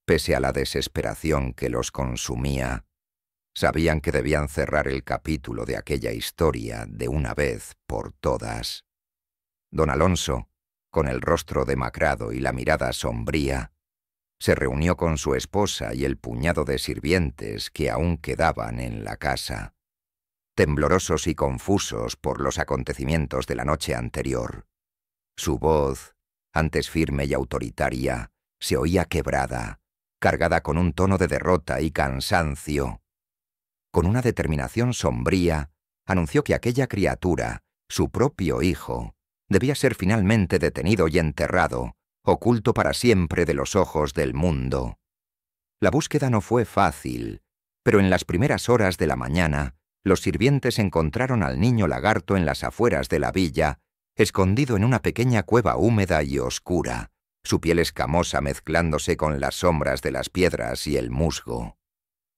Pese a la desesperación que los consumía, sabían que debían cerrar el capítulo de aquella historia de una vez por todas. Don Alonso, con el rostro demacrado y la mirada sombría, se reunió con su esposa y el puñado de sirvientes que aún quedaban en la casa, temblorosos y confusos por los acontecimientos de la noche anterior. Su voz, antes firme y autoritaria, se oía quebrada, cargada con un tono de derrota y cansancio. Con una determinación sombría, anunció que aquella criatura, su propio hijo, debía ser finalmente detenido y enterrado, oculto para siempre de los ojos del mundo. La búsqueda no fue fácil, pero en las primeras horas de la mañana, los sirvientes encontraron al niño lagarto en las afueras de la villa, escondido en una pequeña cueva húmeda y oscura, su piel escamosa mezclándose con las sombras de las piedras y el musgo.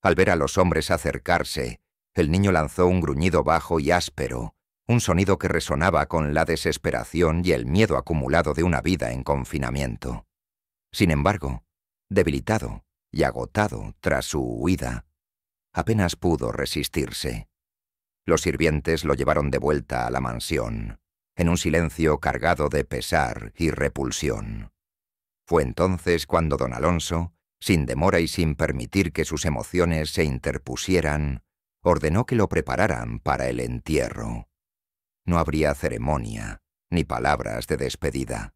Al ver a los hombres acercarse, el niño lanzó un gruñido bajo y áspero, un sonido que resonaba con la desesperación y el miedo acumulado de una vida en confinamiento. Sin embargo, debilitado y agotado tras su huida, apenas pudo resistirse. Los sirvientes lo llevaron de vuelta a la mansión, en un silencio cargado de pesar y repulsión. Fue entonces cuando don Alonso, sin demora y sin permitir que sus emociones se interpusieran, ordenó que lo prepararan para el entierro. No habría ceremonia, ni palabras de despedida.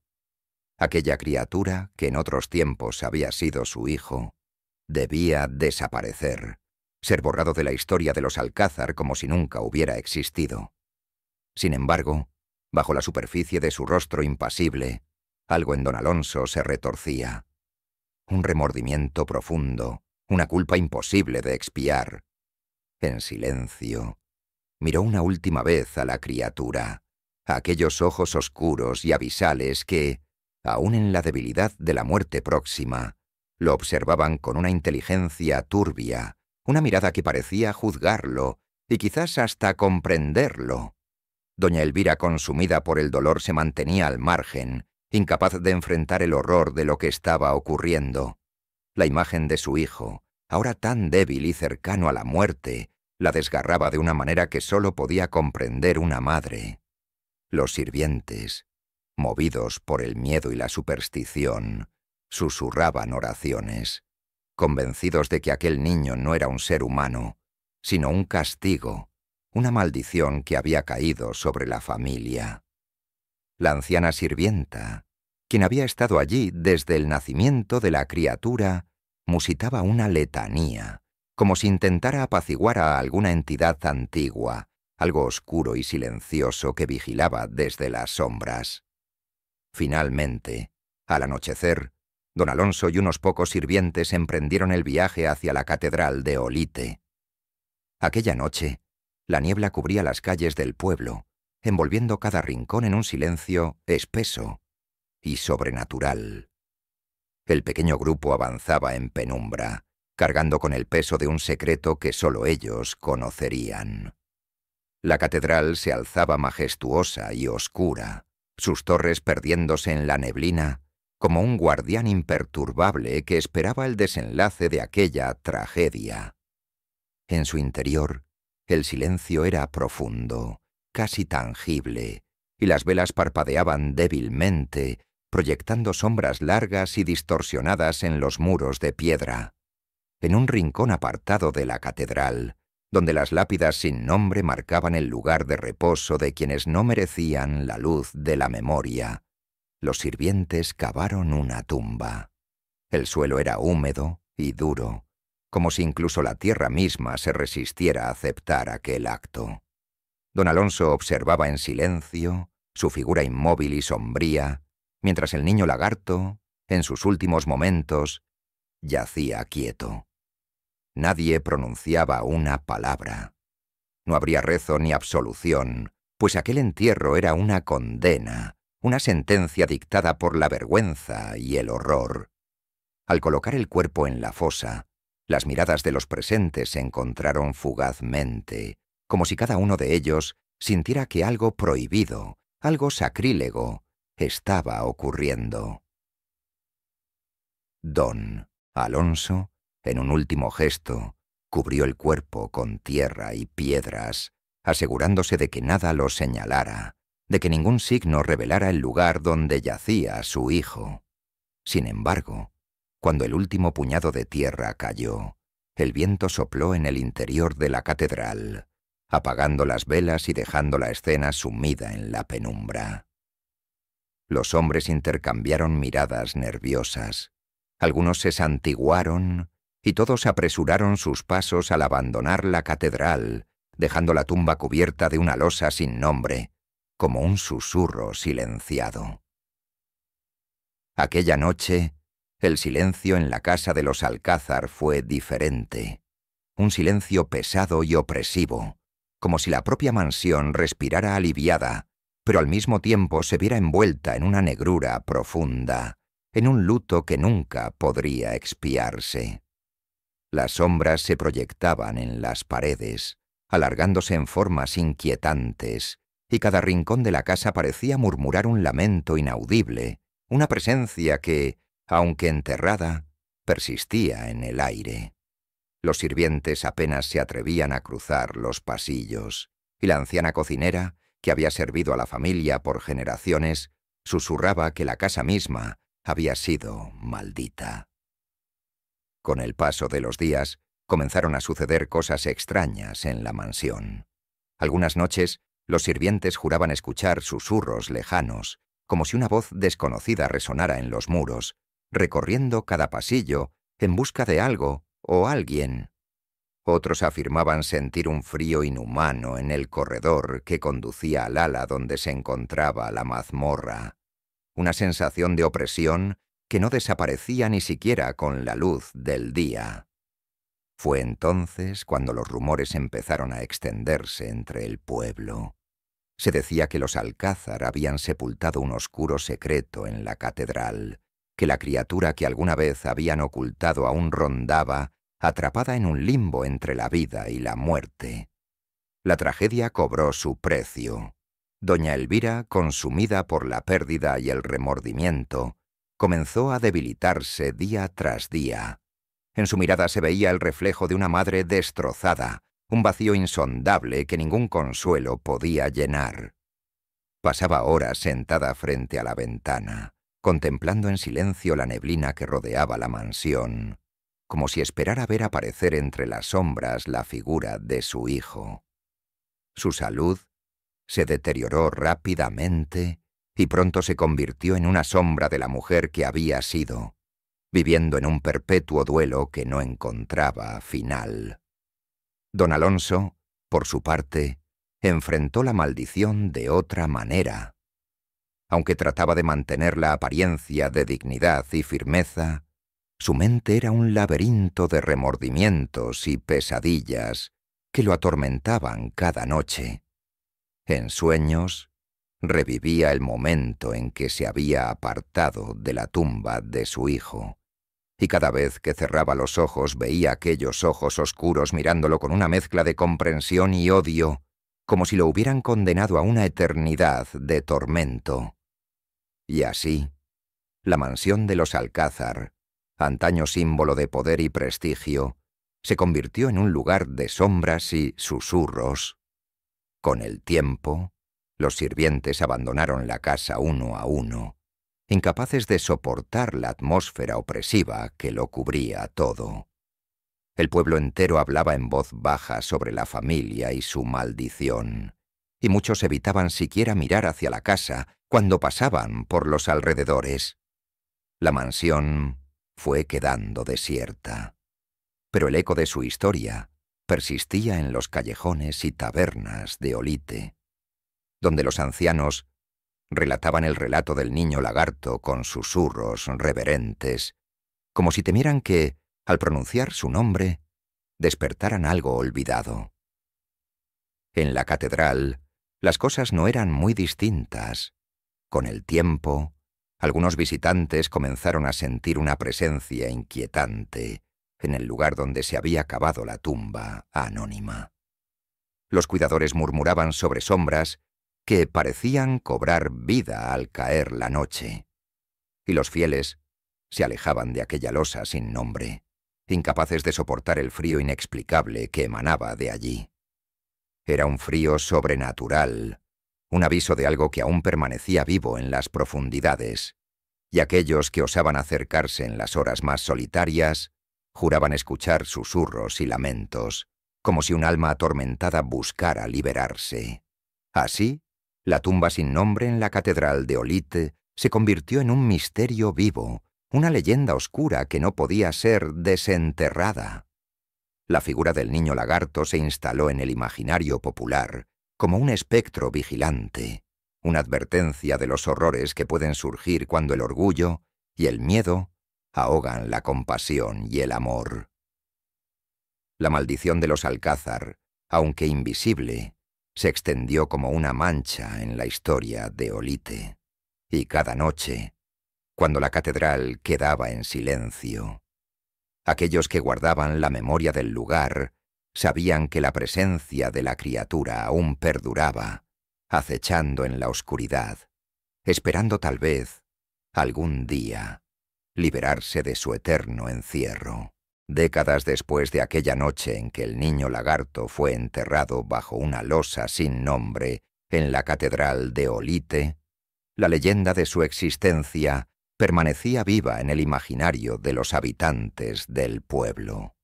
Aquella criatura, que en otros tiempos había sido su hijo, debía desaparecer, ser borrado de la historia de los Alcázar como si nunca hubiera existido. Sin embargo, bajo la superficie de su rostro impasible, algo en don Alonso se retorcía. Un remordimiento profundo, una culpa imposible de expiar. En silencio, miró una última vez a la criatura, a aquellos ojos oscuros y abisales que, aun en la debilidad de la muerte próxima, lo observaban con una inteligencia turbia, una mirada que parecía juzgarlo y quizás hasta comprenderlo. Doña Elvira, consumida por el dolor, se mantenía al margen, incapaz de enfrentar el horror de lo que estaba ocurriendo. La imagen de su hijo, ahora tan débil y cercano a la muerte, la desgarraba de una manera que sólo podía comprender una madre. Los sirvientes, movidos por el miedo y la superstición, susurraban oraciones, convencidos de que aquel niño no era un ser humano, sino un castigo, una maldición que había caído sobre la familia. La anciana sirvienta, quien había estado allí desde el nacimiento de la criatura, musitaba una letanía, como si intentara apaciguar a alguna entidad antigua, algo oscuro y silencioso que vigilaba desde las sombras. Finalmente, al anochecer, don Alonso y unos pocos sirvientes emprendieron el viaje hacia la catedral de Olite. Aquella noche, la niebla cubría las calles del pueblo, envolviendo cada rincón en un silencio espeso y sobrenatural. El pequeño grupo avanzaba en penumbra, cargando con el peso de un secreto que solo ellos conocerían. La catedral se alzaba majestuosa y oscura, sus torres perdiéndose en la neblina, como un guardián imperturbable que esperaba el desenlace de aquella tragedia. En su interior, el silencio era profundo, casi tangible, y las velas parpadeaban débilmente, proyectando sombras largas y distorsionadas en los muros de piedra. En un rincón apartado de la catedral, donde las lápidas sin nombre marcaban el lugar de reposo de quienes no merecían la luz de la memoria, los sirvientes cavaron una tumba. El suelo era húmedo y duro, como si incluso la tierra misma se resistiera a aceptar aquel acto. Don Alonso observaba en silencio su figura inmóvil y sombría, mientras el niño lagarto, en sus últimos momentos, yacía quieto. Nadie pronunciaba una palabra. No habría rezo ni absolución, pues aquel entierro era una condena, una sentencia dictada por la vergüenza y el horror. Al colocar el cuerpo en la fosa, las miradas de los presentes se encontraron fugazmente, como si cada uno de ellos sintiera que algo prohibido, algo sacrílego, estaba ocurriendo. Don Alonso, en un último gesto, cubrió el cuerpo con tierra y piedras, asegurándose de que nada lo señalara, de que ningún signo revelara el lugar donde yacía su hijo. Sin embargo, cuando el último puñado de tierra cayó, el viento sopló en el interior de la catedral, apagando las velas y dejando la escena sumida en la penumbra. Los hombres intercambiaron miradas nerviosas. Algunos se santiguaron y todos apresuraron sus pasos al abandonar la catedral, dejando la tumba cubierta de una losa sin nombre, como un susurro silenciado. Aquella noche, el silencio en la casa de los Alcázar fue diferente. Un silencio pesado y opresivo, como si la propia mansión respirara aliviada, pero al mismo tiempo se viera envuelta en una negrura profunda, en un luto que nunca podría expiarse. Las sombras se proyectaban en las paredes, alargándose en formas inquietantes, y cada rincón de la casa parecía murmurar un lamento inaudible, una presencia que, aunque enterrada, persistía en el aire. Los sirvientes apenas se atrevían a cruzar los pasillos, y la anciana cocinera, que había servido a la familia por generaciones, susurraba que la casa misma había sido maldita. Con el paso de los días, comenzaron a suceder cosas extrañas en la mansión. Algunas noches, los sirvientes juraban escuchar susurros lejanos, como si una voz desconocida resonara en los muros, recorriendo cada pasillo en busca de algo o alguien. Otros afirmaban sentir un frío inhumano en el corredor que conducía al ala donde se encontraba la mazmorra, una sensación de opresión que no desaparecía ni siquiera con la luz del día. Fue entonces cuando los rumores empezaron a extenderse entre el pueblo. Se decía que los Alcázar habían sepultado un oscuro secreto en la catedral, que la criatura que alguna vez habían ocultado aún rondaba, atrapada en un limbo entre la vida y la muerte. La tragedia cobró su precio. Doña Elvira, consumida por la pérdida y el remordimiento, comenzó a debilitarse día tras día. En su mirada se veía el reflejo de una madre destrozada, un vacío insondable que ningún consuelo podía llenar. Pasaba horas sentada frente a la ventana, contemplando en silencio la neblina que rodeaba la mansión, como si esperara ver aparecer entre las sombras la figura de su hijo. Su salud se deterioró rápidamente y pronto se convirtió en una sombra de la mujer que había sido, viviendo en un perpetuo duelo que no encontraba final. Don Alonso, por su parte, enfrentó la maldición de otra manera. Aunque trataba de mantener la apariencia de dignidad y firmeza, su mente era un laberinto de remordimientos y pesadillas que lo atormentaban cada noche. En sueños, revivía el momento en que se había apartado de la tumba de su hijo, y cada vez que cerraba los ojos veía aquellos ojos oscuros mirándolo con una mezcla de comprensión y odio, como si lo hubieran condenado a una eternidad de tormento. Y así, la mansión de los Alcázar, antaño símbolo de poder y prestigio, se convirtió en un lugar de sombras y susurros. Con el tiempo, los sirvientes abandonaron la casa uno a uno, incapaces de soportar la atmósfera opresiva que lo cubría todo. El pueblo entero hablaba en voz baja sobre la familia y su maldición, y muchos evitaban siquiera mirar hacia la casa cuando pasaban por los alrededores. La mansión fue quedando desierta, pero el eco de su historia persistía en los callejones y tabernas de Olite, donde los ancianos relataban el relato del niño lagarto con susurros reverentes, como si temieran que, al pronunciar su nombre, despertaran algo olvidado. En la catedral, las cosas no eran muy distintas. Con el tiempo, algunos visitantes comenzaron a sentir una presencia inquietante en el lugar donde se había cavado la tumba anónima. Los cuidadores murmuraban sobre sombras que parecían cobrar vida al caer la noche, y los fieles se alejaban de aquella losa sin nombre, incapaces de soportar el frío inexplicable que emanaba de allí. Era un frío sobrenatural, un aviso de algo que aún permanecía vivo en las profundidades, y aquellos que osaban acercarse en las horas más solitarias juraban escuchar susurros y lamentos, como si un alma atormentada buscara liberarse. Así, la tumba sin nombre en la catedral de Olite se convirtió en un misterio vivo, una leyenda oscura que no podía ser desenterrada. La figura del niño lagarto se instaló en el imaginario popular como un espectro vigilante, una advertencia de los horrores que pueden surgir cuando el orgullo y el miedo ahogan la compasión y el amor. La maldición de los Alcázar, aunque invisible, se extendió como una mancha en la historia de Olite, y cada noche, cuando la catedral quedaba en silencio, aquellos que guardaban la memoria del lugar sabían que la presencia de la criatura aún perduraba, acechando en la oscuridad, esperando tal vez, algún día, liberarse de su eterno encierro. Décadas después de aquella noche en que el niño lagarto fue enterrado bajo una losa sin nombre en la catedral de Olite, la leyenda de su existencia permanecía viva en el imaginario de los habitantes del pueblo.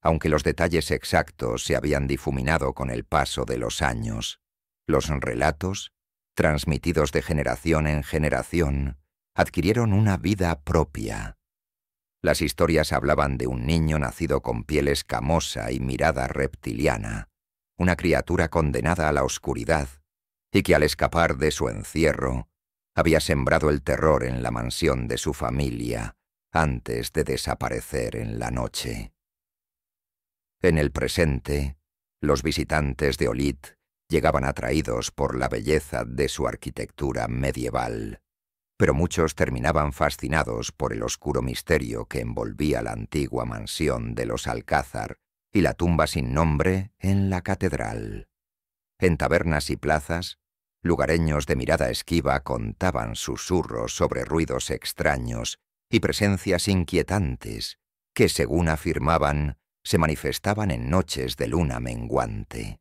Aunque los detalles exactos se habían difuminado con el paso de los años, los relatos, transmitidos de generación en generación, adquirieron una vida propia. Las historias hablaban de un niño nacido con piel escamosa y mirada reptiliana, una criatura condenada a la oscuridad, y que al escapar de su encierro, había sembrado el terror en la mansión de su familia antes de desaparecer en la noche. En el presente, los visitantes de Olite llegaban atraídos por la belleza de su arquitectura medieval, pero muchos terminaban fascinados por el oscuro misterio que envolvía la antigua mansión de los Alcázar y la tumba sin nombre en la catedral. En tabernas y plazas, lugareños de mirada esquiva contaban susurros sobre ruidos extraños y presencias inquietantes que, según afirmaban, se manifestaban en noches de luna menguante.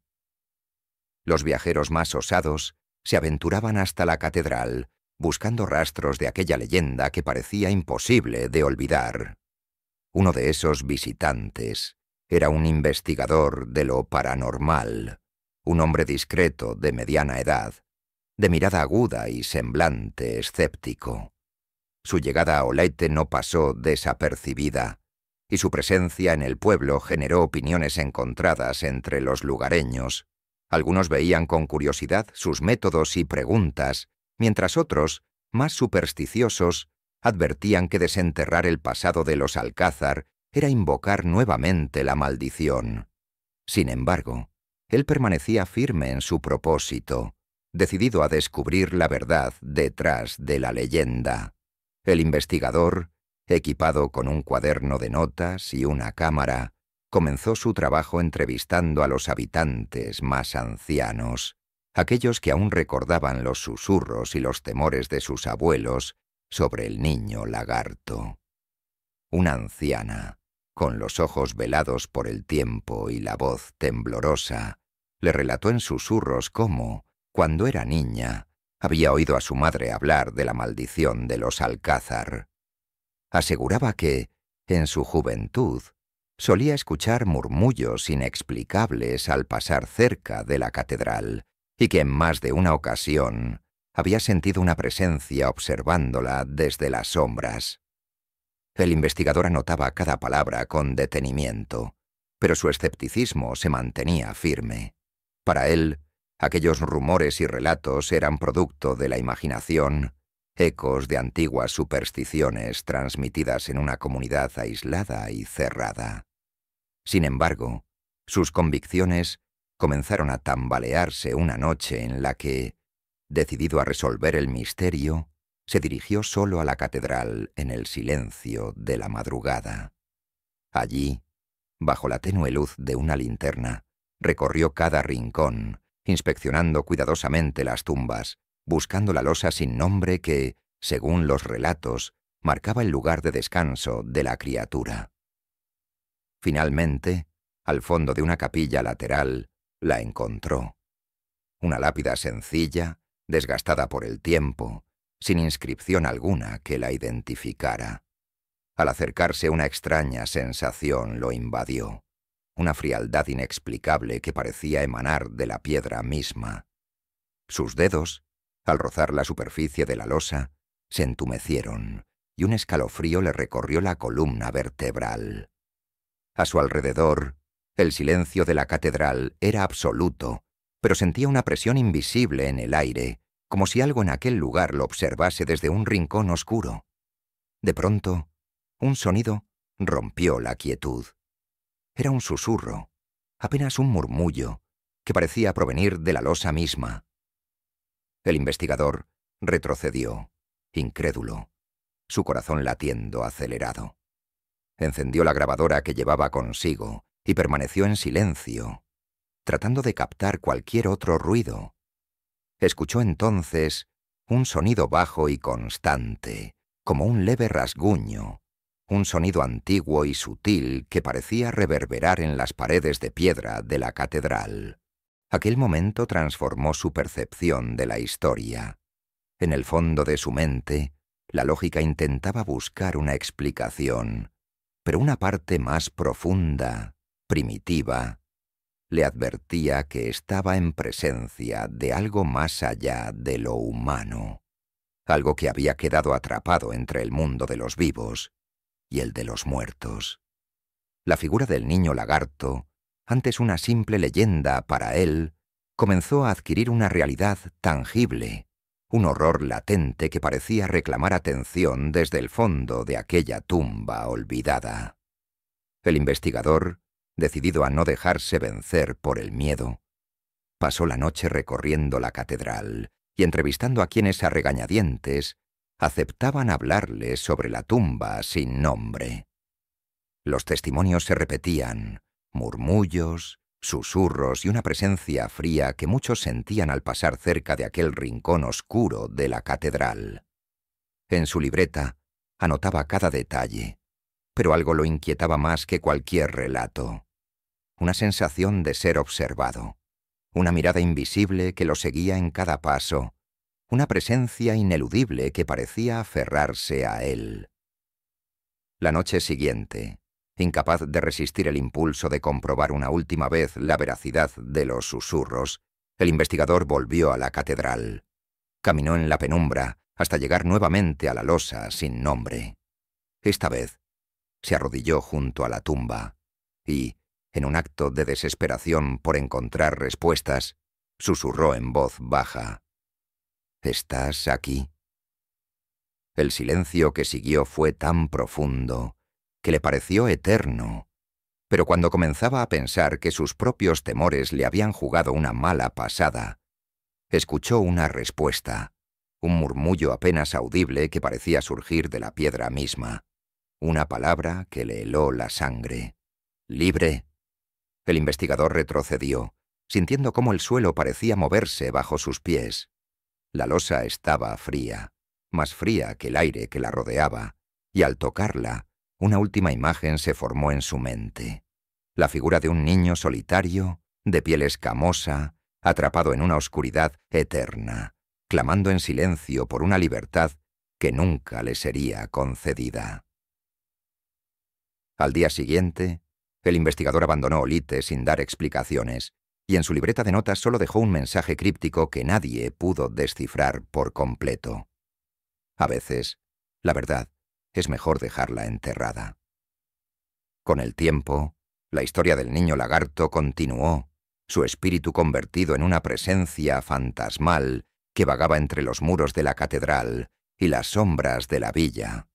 Los viajeros más osados se aventuraban hasta la catedral, buscando rastros de aquella leyenda que parecía imposible de olvidar. Uno de esos visitantes era un investigador de lo paranormal, un hombre discreto de mediana edad, de mirada aguda y semblante escéptico. Su llegada a Olite no pasó desapercibida, y su presencia en el pueblo generó opiniones encontradas entre los lugareños. Algunos veían con curiosidad sus métodos y preguntas, mientras otros, más supersticiosos, advertían que desenterrar el pasado de los Alcázar era invocar nuevamente la maldición. Sin embargo, él permanecía firme en su propósito, decidido a descubrir la verdad detrás de la leyenda. El investigador, equipado con un cuaderno de notas y una cámara, comenzó su trabajo entrevistando a los habitantes más ancianos, aquellos que aún recordaban los susurros y los temores de sus abuelos sobre el niño lagarto. Una anciana, con los ojos velados por el tiempo y la voz temblorosa, le relató en susurros cómo, cuando era niña, había oído a su madre hablar de la maldición de los Alcázar. Aseguraba que, en su juventud, solía escuchar murmullos inexplicables al pasar cerca de la catedral, y que en más de una ocasión había sentido una presencia observándola desde las sombras. El investigador anotaba cada palabra con detenimiento, pero su escepticismo se mantenía firme. Para él, aquellos rumores y relatos eran producto de la imaginación, ecos de antiguas supersticiones transmitidas en una comunidad aislada y cerrada. Sin embargo, sus convicciones comenzaron a tambalearse una noche en la que, decidido a resolver el misterio, se dirigió solo a la catedral en el silencio de la madrugada. Allí, bajo la tenue luz de una linterna, recorrió cada rincón, inspeccionando cuidadosamente las tumbas, buscando la losa sin nombre que, según los relatos, marcaba el lugar de descanso de la criatura. Finalmente, al fondo de una capilla lateral, la encontró. Una lápida sencilla, desgastada por el tiempo, sin inscripción alguna que la identificara. Al acercarse una extraña sensación lo invadió, una frialdad inexplicable que parecía emanar de la piedra misma. Sus dedos, al rozar la superficie de la losa, se entumecieron y un escalofrío le recorrió la columna vertebral. A su alrededor, el silencio de la catedral era absoluto, pero sentía una presión invisible en el aire, como si algo en aquel lugar lo observase desde un rincón oscuro. De pronto, un sonido rompió la quietud. Era un susurro, apenas un murmullo, que parecía provenir de la losa misma. El investigador retrocedió, incrédulo, su corazón latiendo acelerado. Encendió la grabadora que llevaba consigo y permaneció en silencio, tratando de captar cualquier otro ruido. Escuchó entonces un sonido bajo y constante, como un leve rasguño, un sonido antiguo y sutil que parecía reverberar en las paredes de piedra de la catedral. Aquel momento transformó su percepción de la historia. En el fondo de su mente, la lógica intentaba buscar una explicación, pero una parte más profunda, primitiva, le advertía que estaba en presencia de algo más allá de lo humano, algo que había quedado atrapado entre el mundo de los vivos y el de los muertos. La figura del niño lagarto, antes una simple leyenda para él, comenzó a adquirir una realidad tangible, un horror latente que parecía reclamar atención desde el fondo de aquella tumba olvidada. El investigador, decidido a no dejarse vencer por el miedo, pasó la noche recorriendo la catedral y entrevistando a quienes a regañadientes aceptaban hablarle sobre la tumba sin nombre. Los testimonios se repetían, murmullos, susurros y una presencia fría que muchos sentían al pasar cerca de aquel rincón oscuro de la catedral. En su libreta anotaba cada detalle, pero algo lo inquietaba más que cualquier relato. Una sensación de ser observado, una mirada invisible que lo seguía en cada paso, una presencia ineludible que parecía aferrarse a él. La noche siguiente, incapaz de resistir el impulso de comprobar una última vez la veracidad de los susurros, el investigador volvió a la catedral. Caminó en la penumbra hasta llegar nuevamente a la losa sin nombre. Esta vez, se arrodilló junto a la tumba y, en un acto de desesperación por encontrar respuestas, susurró en voz baja: «¿Estás aquí?». El silencio que siguió fue tan profundo que le pareció eterno, pero cuando comenzaba a pensar que sus propios temores le habían jugado una mala pasada, escuchó una respuesta, un murmullo apenas audible que parecía surgir de la piedra misma, una palabra que le heló la sangre: «Libre». El investigador retrocedió, sintiendo cómo el suelo parecía moverse bajo sus pies. La losa estaba fría, más fría que el aire que la rodeaba, y al tocarla, una última imagen se formó en su mente. La figura de un niño solitario, de piel escamosa, atrapado en una oscuridad eterna, clamando en silencio por una libertad que nunca le sería concedida. Al día siguiente, el investigador abandonó Olite sin dar explicaciones, y en su libreta de notas solo dejó un mensaje críptico que nadie pudo descifrar por completo. A veces, la verdad es mejor dejarla enterrada. Con el tiempo, la historia del niño lagarto continuó, su espíritu convertido en una presencia fantasmal que vagaba entre los muros de la catedral y las sombras de la villa.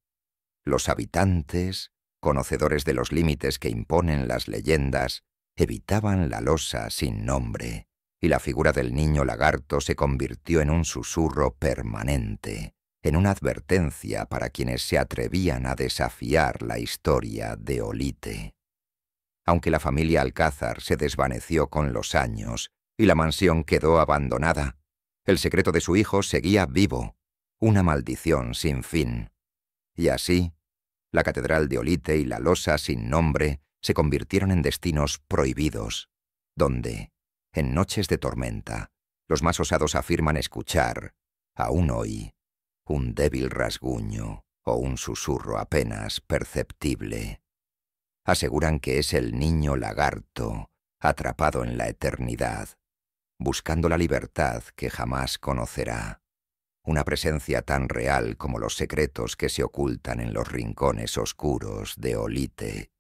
Los habitantes, conocedores de los límites que imponen las leyendas, evitaban la losa sin nombre, y la figura del niño lagarto se convirtió en un susurro permanente, en una advertencia para quienes se atrevían a desafiar la historia de Olite. Aunque la familia Alcázar se desvaneció con los años y la mansión quedó abandonada, el secreto de su hijo seguía vivo, una maldición sin fin. Y así, la catedral de Olite y la losa sin nombre se convirtieron en destinos prohibidos, donde, en noches de tormenta, los más osados afirman escuchar, aún hoy, un débil rasguño o un susurro apenas perceptible. Aseguran que es el niño lagarto, atrapado en la eternidad, buscando la libertad que jamás conocerá. Una presencia tan real como los secretos que se ocultan en los rincones oscuros de Olite.